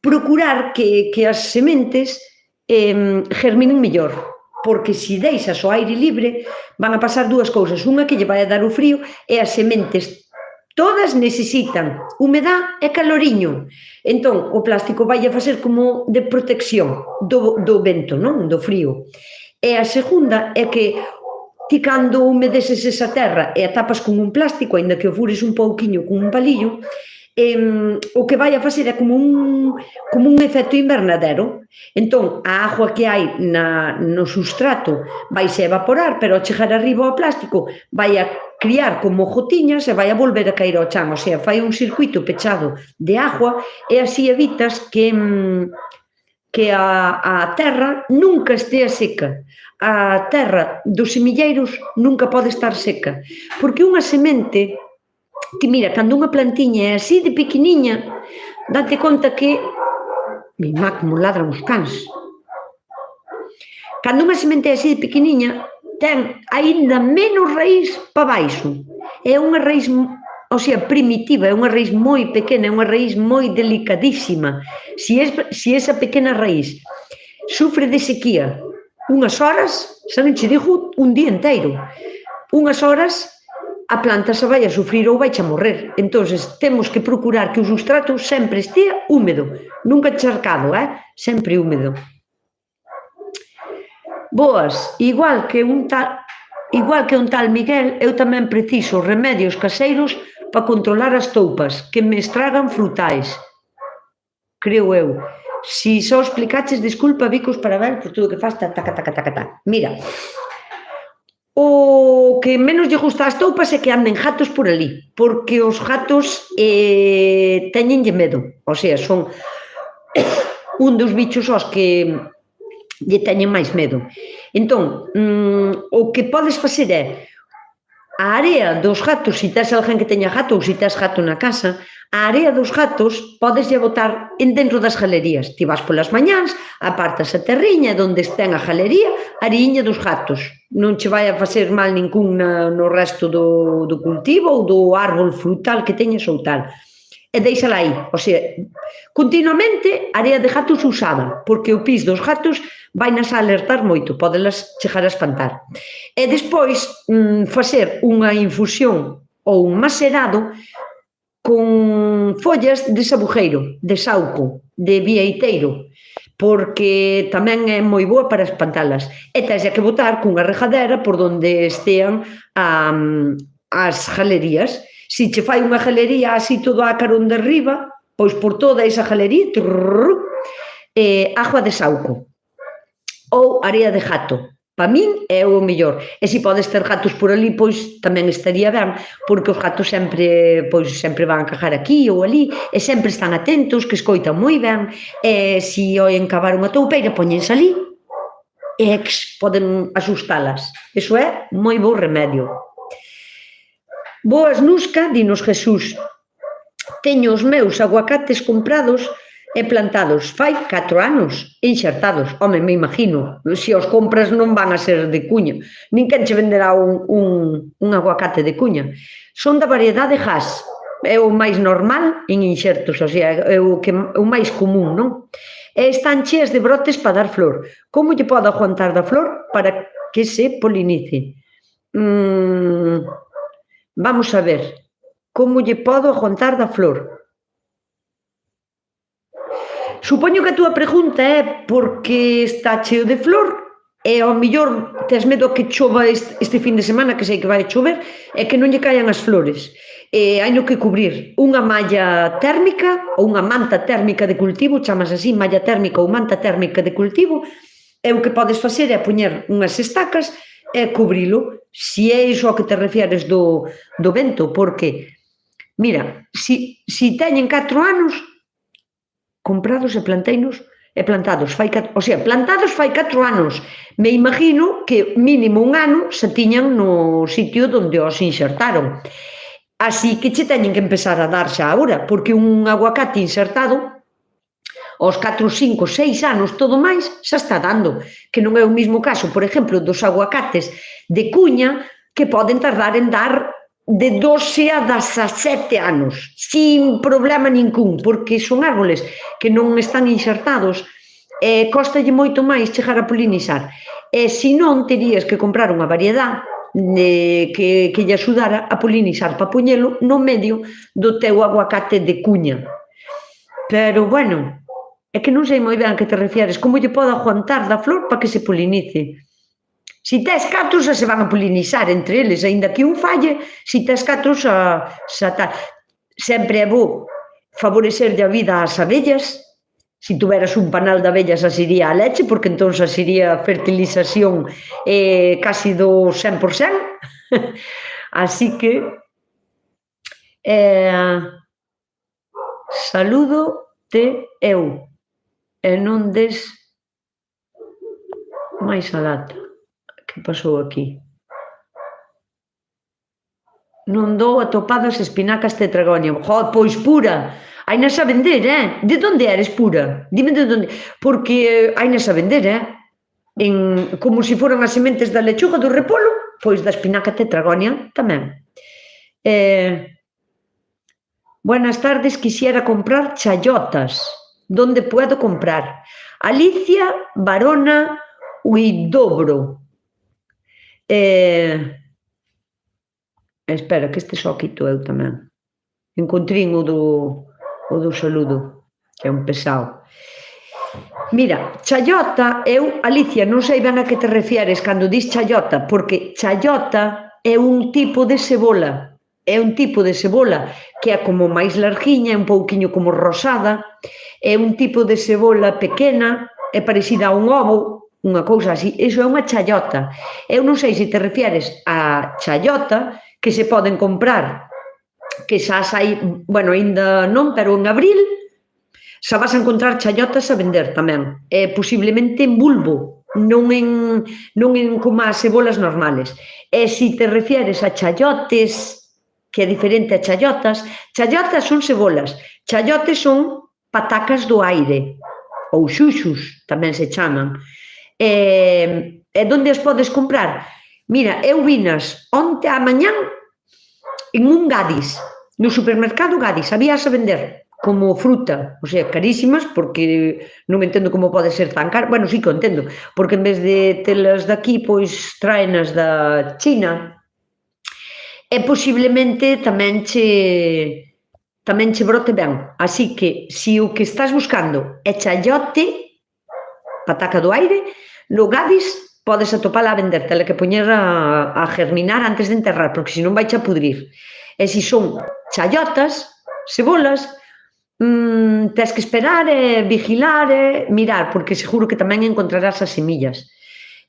procurar que as sementes germinen mellor, porque se deixas o aire libre van a pasar dúas cousas. Unha que lle vai a dar o frío e as sementes todas necesitan humedade e caloriño. Entón, o plástico vai a facer como de protección do vento, non? Do frío. E a segunda é que ti cando humedeces esa terra e a tapas con un plástico, aínda que o fures un pouquiño con un palillo, o que vai a facer é como un efecto invernadero. Entón, a agua que hai no substrato vai se evaporar, pero ao chegar arriba ao plástico vai a criar como gotiñas e vai a volver a caer ao chan, o sea, fai un circuito pechado de agua e así evitas que a terra nunca estea seca. A terra dos semilleiros nunca pode estar seca, porque unha semente, que mira, cando unha plantiña é así de pequeniña, date conta que, mira como ladran os cans, cando unha semente é así de pequeniña, ten aínda menos raíz para baixo, é unha raíz, o sea, primitiva, é unha raíz moi pequena, é unha raíz moi delicadísima. Si esa pequena raíz sufre de sequía unhas horas, xa non che digo un día inteiro, unhas horas a planta se vai a sufrir ou vai a morrer. Entón, temos que procurar que o substrato sempre estea húmedo, nunca encharcado, sempre húmedo. Boas, igual que un tal Miguel, eu tamén preciso remedios caseiros para controlar as toupas, que me estragan frutais. Creo eu. Si só explicaches, disculpa, Vicos, para ver por todo o que faz, Mira, o que menos lle gusta ás toupas é que anden gatos por ali, porque os gatos teñenlle medo, o sea, son un dos bichos aos que lle teñen máis medo. Entón, o que podes facer é a area dos gatos, se tes alguén que teña gato ou se tes gato na casa, a area dos gatos podes lle botar dentro das galerías. Ti vas polas mañáns, apartas a terriña onde estén a galería, a ariña dos gatos. Non che vai a facer mal ningún no resto do cultivo ou do árbol frutal que teñes ou tal. E deixala aí, o sea, continuamente a area de gatos usada, porque o pis dos gatos vai nas a alertar moito, podelas chegar a espantar. E despois facer unha infusión ou un macerado con follas de sabujeiro, de sauco, de vieiteiro, porque tamén é moi boa para espantalas. E tens que botar cunha regadera por onde estean as galerías. Se che fai unha galería así todo a carón de arriba, pois por toda esa galería, agua de sauco ou area de gato. Para min é o mellor. E se podes ter gatos por ali, pois tamén estaría ben, porque os gatos sempre van a cagar aquí ou ali, e sempre están atentos, que escoitan moi ben, e se oen cavar unha toupeira, poñense ali, e poden asustalas. Iso é moi bo remedio. Boas, Nusca, dinos Jesús. teño os meus aguacates comprados e plantados fai 4 anos, enxertados. Home, me imagino, se os compras non van a ser de cuña. Nin quen che venderá un aguacate de cuña. Son da variedade Hass, é o máis normal en enxertos, o sea, é o máis común, non? E están cheas de brotes para dar flor. Como lle podo aguantar da flor para que se polinice? Vamos a ver, como lle podo aguantar da flor? Supoño que a túa pregunta é porque está cheo de flor e ao mellor tes medo que chova este fin de semana, que sei que vai chover, e que non lle caian as flores. Haino que cubrir unha malla térmica ou unha manta térmica de cultivo, chamas así, malla térmica ou manta térmica de cultivo, e o que podes facer é poñer unhas estacas e cubrilo, se é iso ao que te refieres do vento, porque, mira, se teñen 4 anos, comprados e planteinos e plantados fai 4 anos. Me imagino que mínimo un ano se tiñan no sitio onde os insertaron. Así que che teñen que empezar a dar xa agora, porque un aguacate insertado aos 4, 5, 6 anos, todo máis, xa está dando. Que non é o mesmo caso, por exemplo, dos aguacates de cuña, que poden tardar en dar de 12 a 17 anos, sin problema ningún, porque son árboles que non están insertados e costalle moito máis chegar a polinizar. E se non, terías que comprar unha variedade que lle axudara a polinizar para poñelo no medio do teu aguacate de cuña. Pero, bueno, é que non sei moi ben a que te refieres, como lle podo aguantar da flor para que se polinice. Se tes 4 xa se van a polinizar entre eles, aínda que un falle, se tes 4 xa tal. Sempre é bo favorecerlle a vida ás abellas. Se tuveras un panal de abellas xa sería a leche, porque entón xa sería fertilización casi do 100%. Así que saludo-te eu e non des máis a lata. Que pasou aquí? Non dou atopado as espinacas tetragonia. Pois pura, hainas a vender, De onde eres, pura? Dime de onde. Porque hainas a vender, como se foran as sementes da lechuga, do repolo, pois da espinaca tetragonia tamén. Buenas tardes, quisiera comprar chayotas. ¿Dónde puedo comprar? Alicia Barona Huidobro. Espera, que este só quito eu tamén. Encontrín o do saludo, que é un pesado. Mira, chayota, Alicia, non sei ben a que te refieres cando dis chayota, porque chayota é un tipo de cebola. É un tipo de cebola que é como máis larguiña, un pouquiño como rosada, é un tipo de cebola pequena, é parecida a un ovo, unha cousa así, iso é unha chayota. Eu non sei se te refieres a chayota que se poden comprar, que xa sai, bueno, ainda non, pero en abril xa vas a encontrar chayotas a vender tamén, posiblemente en bulbo, non en como as cebolas normales. E se te refieres a chayotes, que é diferente a chayotas son cebolas, chayotes son patacas do aire, ou xuxus, tamén se chaman. E onde as podes comprar? Mira, eu vinas onte á mañán en un Gadis, no supermercado Gadis, habías a vender como fruta, o sea, carísimas, porque non entendo como pode ser tan caro. Bueno, sí que o entendo, porque en vez de telas daqui, pois traenas da China, e posiblemente tamén che brote ben. Así que, se o que estás buscando é chayote, pataca do aire, no Gadis podes atopala a vender, tela que poñer a germinar antes de enterrar, porque senón vai a pudrir. E se son chayotas, cebolas, tes que esperar e vigilar e mirar, porque seguro que tamén encontrarás as semillas.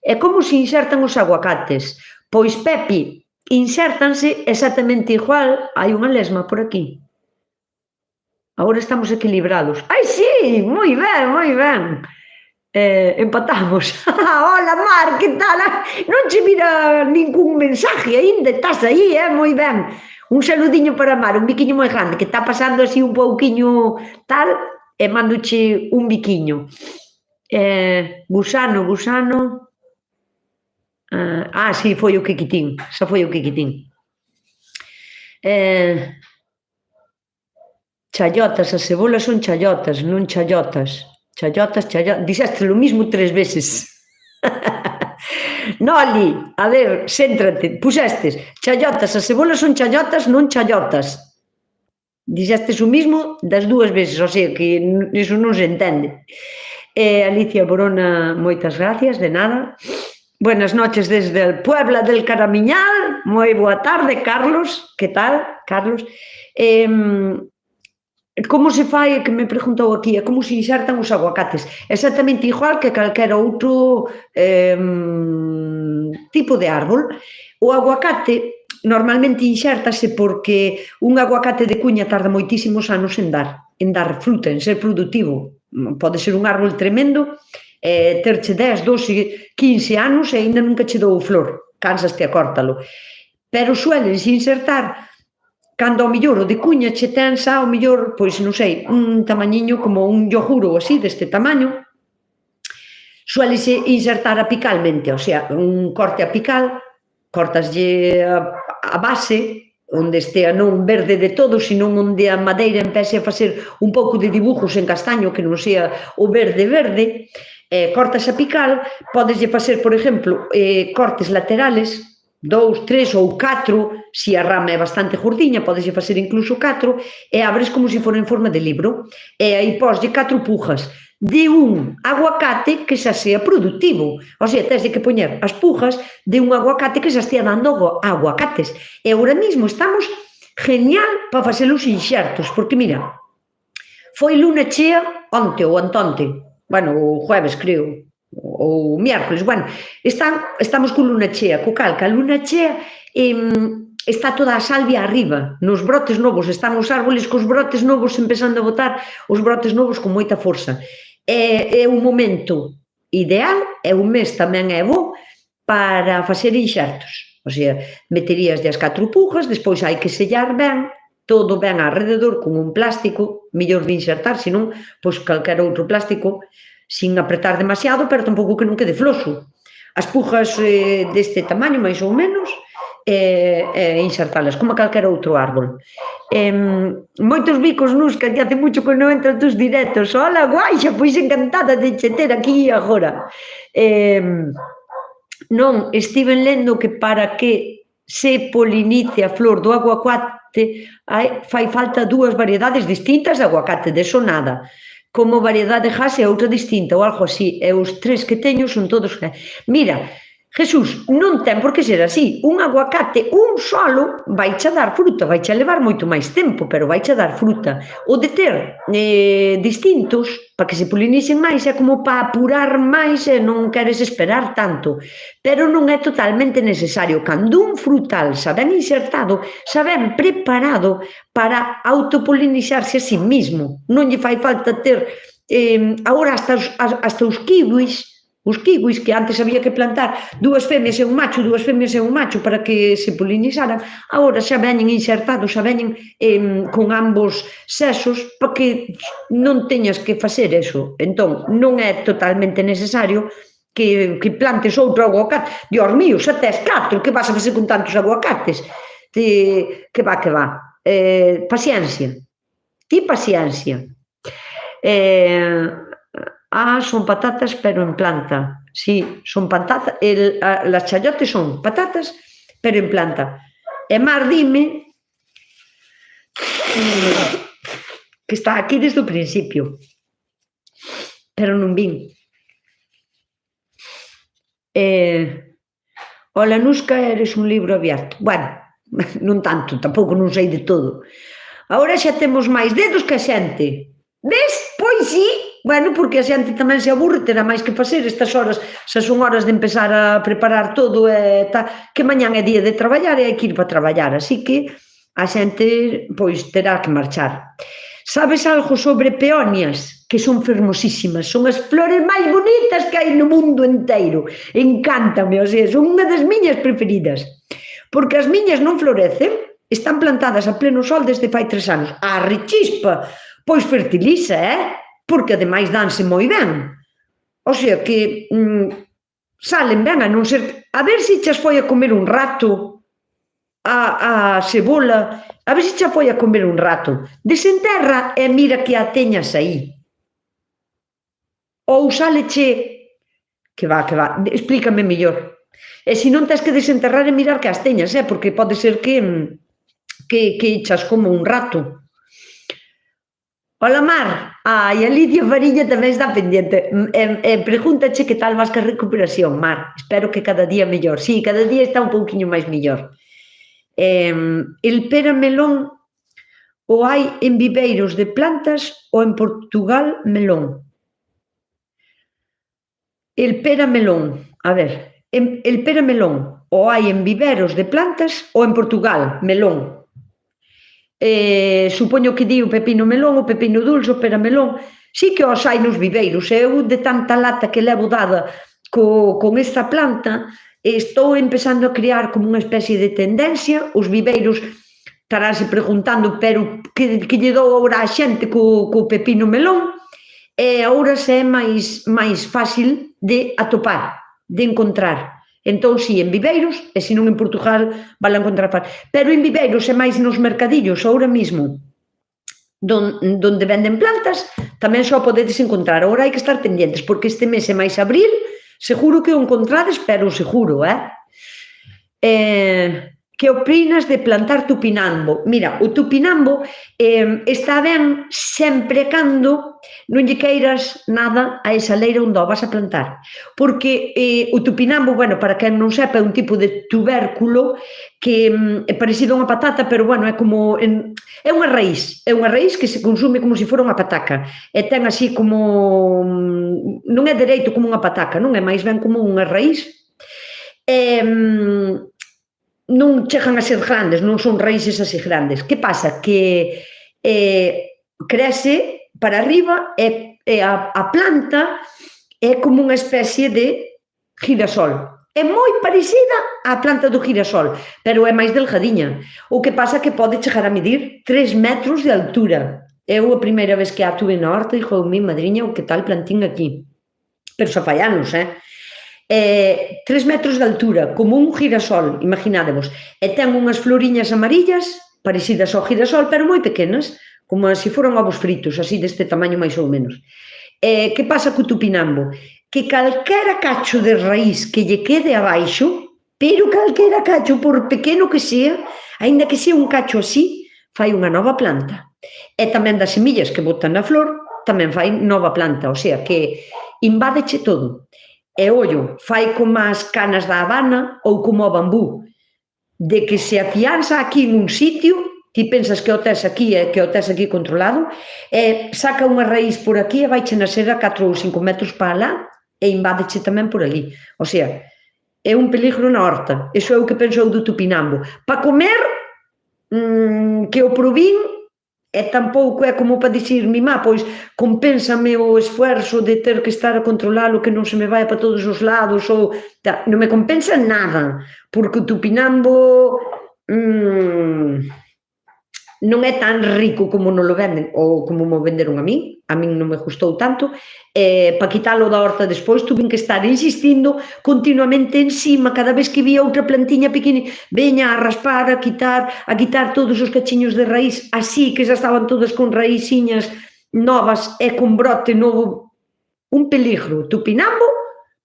E como se insertan os aguacates? Pois, Pepi, insértanse exactamente igual. Hai unha lesma por aquí. Agora estamos equilibrados. Ai, sí, moi ben, moi ben. Empatamos. Hola, Mar, que tal? Non che mira ningún mensaje aínda, estás aí, moi ben. Un saludiño para Mar, un biquiño moi grande, que está pasando así un pouquiño tal, e mandoche un biquiño. Gusano. Sí, foi o Quiquitín, xa foi o Quiquitín. Chayotas, as cebolas son chayotas, non chayotas. Chayotas, dixeste lo mismo 3 veces. Noli, a ver, céntrate, puxestes, chayotas, as cebolas son chayotas, non chayotas. Dixestes o mismo das 2 veces, o sea, que iso non se entende. Alicia Borona, moitas gracias, de nada. Buenas noches desde el Puebla del Caramiñal. Moi boa tarde, Carlos. Que tal, Carlos? Como se fai, que me preguntou aquí, como se insertan os aguacates? Exactamente igual que calquera outro tipo de árbol. O aguacate normalmente insertase porque un aguacate de cuña tarda moitísimos anos en dar fruta, en ser productivo. Pode ser un árbol tremendo, terche 10, 12, 15 anos e ainda nunca che dou flor, cansaste a córtalo. Pero suelense insertar cando ao millor o de cuña che ten xa ao millor, pois non sei, un tamañiño como un yogur ou así, deste tamaño, suelese insertar apicalmente, o sea, un corte apical, cortaslle a base, onde estea non verde de todo, senón onde a madeira empece a facer un pouco de dibujos en castaño, que non sea o verde, cortas a picar, podeslle facer, por exemplo, cortes laterales, 2, 3 ou 4, se a rama é bastante gordiña, podeslle facer incluso 4, e abres como se fora en forma de libro, e aí poslle 4 pujas de un aguacate que xa sea productivo, o sea, tens de que poñer as pujas de un aguacate que xa estea dando aguacates, e agora mesmo estamos genial para facer os inxertos, porque mira, foi luna chea onte ou antonte, bueno, o jueves creo, ou miércoles, bueno, estamos con luna chea, co cal, que a luna chea está toda a salvia arriba, nos brotes novos, están os árboles cos brotes novos empezando a botar os brotes novos con moita forza. É un momento ideal, e un mes tamén é bo para facer inxertos, o sea, meterías as 4 pujas, despois hai que sellar ben, todo ben alrededor con un plástico, mellor de insertar, senón, pois calquera outro plástico, sin apretar demasiado, pero tampouco que non quede floso. As pujas deste tamaño, máis ou menos, insertalas, como calquera outro árbol. Moitos bicos nus que hace mucho que non entran tus directos. Hola, guaixa, pois encantada de che ter aquí agora. Non, estiven lendo que para que se polinice a flor do aguacate fai falta 2 variedades distintas de aguacate, de eso nada. Como variedade Hass é outra distinta ou algo así, e os 3 que teño son todos... Mira, Jesús, non ten por que ser así. Un aguacate, un solo, vaiche a dar fruta, vaiche a levar moito máis tempo, pero vaiche a dar fruta. O de ter distintos, para que se polinixen máis, é como para apurar máis e non queres esperar tanto. Pero non é totalmente necesario. Cando un frutal xa ben insertado, xa ben preparado para autopolinizarse a sí mismo. Non lle fai falta ter... Agora, hasta os kiwis, que antes había que plantar 2 femias e un macho, 2 femias e un macho para que se polinizaran, agora xa veñen insertados, xa veñen con ambos sexos para que non teñas que facer eso. Entón, non é totalmente necesario que plantes outro aguacate. Dios mío, xa tes 4, que vas a facer con tantos aguacates? Que va. Paciencia. Ti paciencia. Son patatas, pero en planta. Sí, son patatas. Las chayotes son patatas, pero en planta. E Mar, dime que está aquí desde o principio, pero non vin. Hola, Nusca, eres un libro abierto. Bueno, non tanto, tampouco non sei de todo. Agora xa temos máis dedos que a xente. Ves? Pois sí. Bueno, porque a xente tamén se aburre, terá máis que facer estas horas, xa son horas de empezar a preparar todo, que mañán é día de traballar e hai que ir para traballar, así que a xente, pois, terá que marchar. Sabes algo sobre peonias? Que son fermosísimas, son as flores máis bonitas que hai no mundo inteiro, encántame, o sea, son unha das miñas preferidas, porque as miñas non florecen, están plantadas a pleno sol desde fai 3 anos. A rechispa, pois fertiliza, porque ademais danse moi ben. O sea que salen ben, a non ser... A ver se chas foi a comer un rato a cebola, a ver se xa foi a comer un rato. Desenterra e mira que a teñas aí. Ou saleche... Que va, explícame mellor. E se non tens que desenterrar e mirar que as teñas, porque pode ser que chas como un rato. Hola, Mar. A Lidia Fariña tamén está pendiente. Pregúntache que tal vas ca recuperación, Mar. Espero que cada día mellor. Sí, cada día está un pouquiño máis mellor. El pera melón o hai en viveiros de plantas ou en Portugal melón? El pera melón, a ver, el pera melón o hai en viveros de plantas ou en Portugal melón? Supoño que di o pepino melón, o pepino dulce, o pera melón. Sí que os hai nos viveiros. Eu, de tanta lata que levo dada con esta planta, estou empezando a crear como unha especie de tendencia. Os viveiros estaránse preguntando, pero que lle dou agora a xente co pepino melón? E agora se é máis fácil de atopar, de encontrar. Entón, si, en viveiros, e se non en Portugal, vale a encontrar fácil. Pero en viveiros e máis nos mercadillos, agora mismo, donde venden plantas, tamén só podedes encontrar. Agora hai que estar pendientes, porque este mes é máis abril, seguro que o encontrades, pero seguro, Que opinas de plantar tupinambo? Mira, o tupinambo está ben sempre cando non lle queiras nada a esa leira onde o vas a plantar. Porque o tupinambo, bueno, para quen non sepa, é un tipo de tubérculo que é parecido a unha patata, pero, bueno, é como... É unha raíz que se consume como se fora unha pataca. E ten así como... Non é dereito como unha pataca, non é máis ben como unha raíz. Non chegan a ser grandes, non son raíces así grandes. Que pasa? Que crece para arriba e a planta é como unha especie de girasol. É moi parecida á planta do girasol, pero é máis delgadiña. O que pasa que pode chegar a medir 3 metros de altura. Eu a primeira vez que a tuve na horta, dixo mi madriña, o que tal plantín aquí. Pero xa fai anos, 3 metros de altura, como un girasol, imaginádevos, e ten unhas floriñas amarillas, parecidas ao girasol, pero moi pequenas, como se foran ovos fritos, así deste tamaño máis ou menos. Que pasa co tupinambo? Que calquera cacho de raíz que lle quede abaixo, pero calquera cacho, por pequeno que sea, aínda que sea un cacho así, fai unha nova planta. E tamén das semillas que botan na flor, tamén fai nova planta, o sea que invádeche todo. E ollo, fai como as canas da Habana ou como o bambú, de que se afianza aquí en un sitio, ti pensas que o tes aquí e que o tes aquí controlado, e saca unha raíz por aquí e vaiche nascer a 4 ou 5 metros para lá e invádeche tamén por ali. O sea, é un peligro na horta. Iso é o que penso do tupinambo. Para comer, que o probín, e tampouco é como para dicir mi má, pois compénsame o esfuerzo de ter que estar a controlalo, que non se me vai para todos os lados, ou non me compensa nada, porque o tupinambo non é tan rico como non lo venden, ou como mo venderon a min non me gustou tanto. Para quitalo da horta despois, tuve que estar insistindo continuamente encima, cada vez que vía outra plantiña pequena, veña a raspar, a quitar todos os cachiños de raíz, así que xa estaban todas con raíciñas novas e con brote novo. Un peligro. Tupinambo,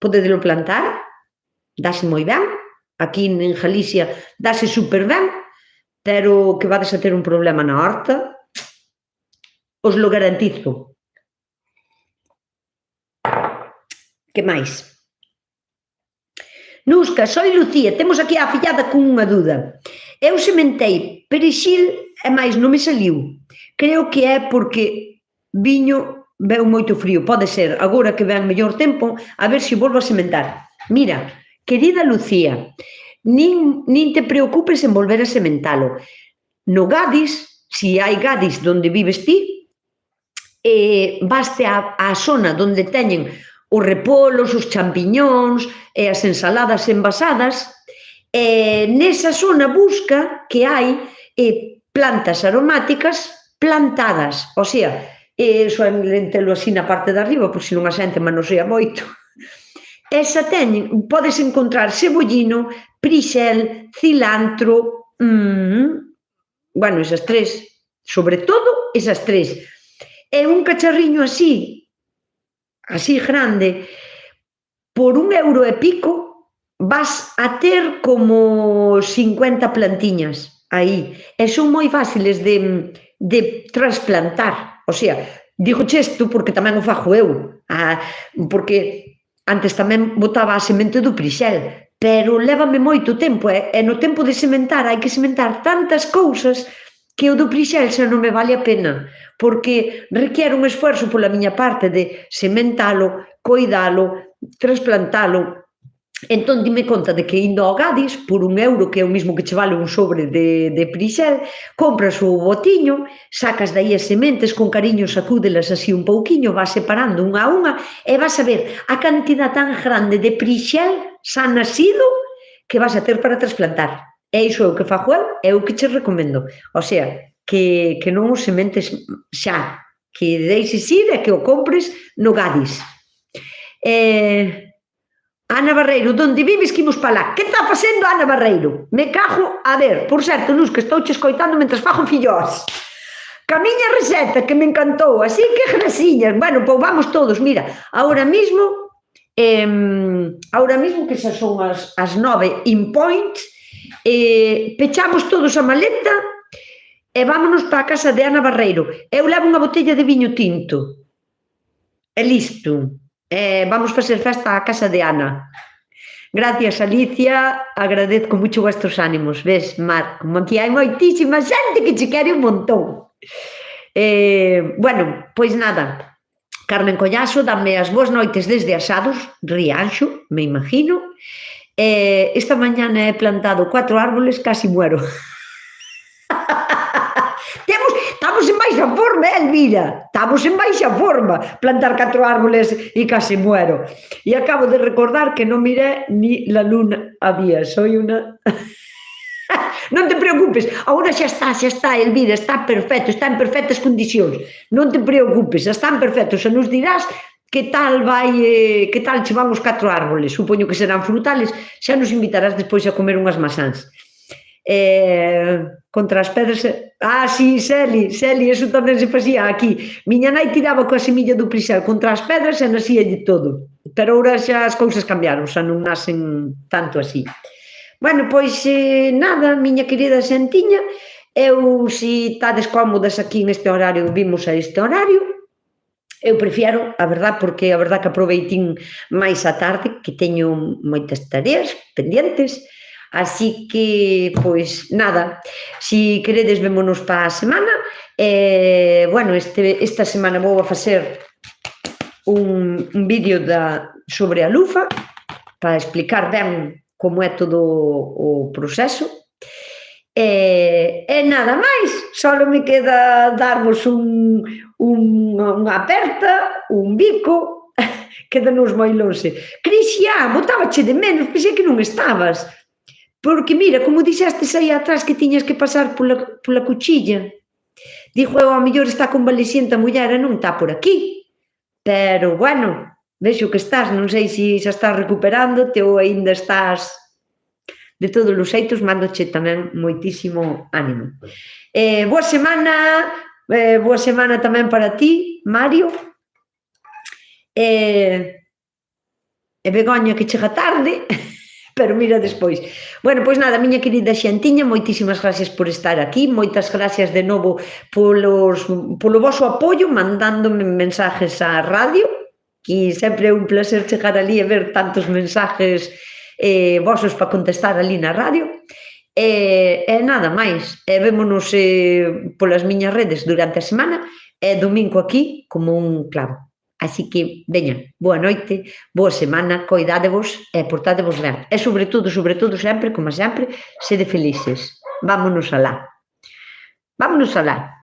podedelo plantar, dáse moi ben, aquí en Galicia dáse super ben, pero que vades a ter un problema na horta, os lo garantizo. Que máis? Nusca, soy Lucía, temos aquí a fillada con unha dúda. Eu sementei perexil e máis non me saliu. Creo que é porque veu moito frío, pode ser, agora que ven mellor tempo, a ver se volvo a sementar. Mira, querida Lucía, nin te preocupes en volver a sementalo. No Gadis, se hai Gadis donde vives ti, vaste á zona donde teñen os repolos, os champiñóns e as ensaladas envasadas, nesa zona busca que hai e plantas aromáticas plantadas, o sea, só en lentelo así na parte de arriba, por se non a xente manosea moito. Esa teñen, podes encontrar cebollino, prixel, cilantro, bueno, esas tres, sobre todo esas tres. E un cacharriño así grande, por €1 e pico, vas a ter como 50 plantiñas aí. E son moi fáciles de trasplantar. O sea, digoche isto porque tamén o fago eu, porque antes tamén botaba a semente do prixel, pero lévame moito tempo, e no tempo de sementar hai que sementar tantas cousas que o do prixel xa non me vale a pena, porque requiere un esforzo pola miña parte de sementalo, coidalo, trasplantalo. Entón, dime conta de que indo ao Gadis, por €1, que é o mismo que che vale un sobre de prixel, compras o botiño, sacas dai as sementes, con cariño sacúdelas así un pouquiño, vas separando unha a unha, e vas a ver a cantidad tan grande de prixel xa nacido que vas a ter para trasplantar. E iso é o que fago eu, é o que che recomendo. O sea, que non os sementes xa, que deixes ir e que o compres no Gadis. Ana Barreiro, donde vives que imos pa lá? Que está facendo Ana Barreiro? Me cago, a ver, por certo, Luz, que estouche escoitando mentras fago fillós. Que a miña receta que me encantou, así que grasiñas. Bueno, pois vamos todos, mira, ahora mismo que xa son as 9 in point, pechamos todos a maleta e vámonos para a casa de Ana Barreiro. Eu levo unha botella de viño tinto. E listo. Vamos facer festa á casa de Ana. Gracias, Alicia, agradezco mucho vuestros ánimos. Ves, Mar, como aquí hai moitísima xente que che quere un montón. Bueno, pois nada, Carmen Collaso, dame as boas noites desde Asados, Rianxo, me imagino. Esta mañana he plantado 4 árboles, casi muero. Estamos en baixa forma, Elvira, estamos en baixa forma, plantar 4 árboles e casi muero. E acabo de recordar que non miré ni la luna había, soy una... Non te preocupes, agora xa está, Elvira, está perfecto, está en perfectas condicións, non te preocupes, xa están perfectos, xa nos dirás que tal che van os 4 árboles, supoño que serán frutales, xa nos invitarás despois a comer unhas masáns. Contra as pedras, sí, Seli, eso tamén se facía aquí. Miña nai tiraba coa semilla do prixel contra as pedras e nacíalle todo, pero agora xa as cousas cambiaron, xa non nacen tanto así. Bueno, pois nada, miña querida xentiña, eu, se estades cómodas aquí neste horario, vimos a este horario, eu prefiero, a verdad, porque a verdad que aproveitín máis a tarde, que teño moitas tareas pendientes. Así que, pois, nada, se queredes vémonos para a semana. Bueno, esta semana vou a facer un vídeo sobre a lufa para explicar ben como é todo o proceso. E nada máis, só me queda darvos unha aperta, un bico, quedanos moi lonxe. Crixia, botábache de menos, pensei que non estabas. Porque, mira, como dixestes aí atrás que tiñas que pasar pola cuchilla, dixo eu, ao mellor está convaleciente a muller e non está por aquí. Pero, bueno, vexo que estás, non sei se xa estás recuperándote ou aínda estás... De todos os xeitos, mándoche tamén moitísimo ánimo. Boa semana tamén para ti, Mario. E Begoña, que chega tarde... pero mira despois. Bueno, pois nada, miña querida xentiña, moitísimas gracias por estar aquí, moitas gracias de novo polo voso apoio, mandándome mensajes á radio, que sempre é un placer chegar ali e ver tantos mensajes vosos para contestar ali na radio. E nada máis, vémonos polas miñas redes durante a semana e domingo aquí como un clavo. Así que, veña, boa noite, boa semana, coidádevos e portádevos ben. E sobre todo, sempre, como sempre, sede felices. Vámonos alá. Vámonos alá.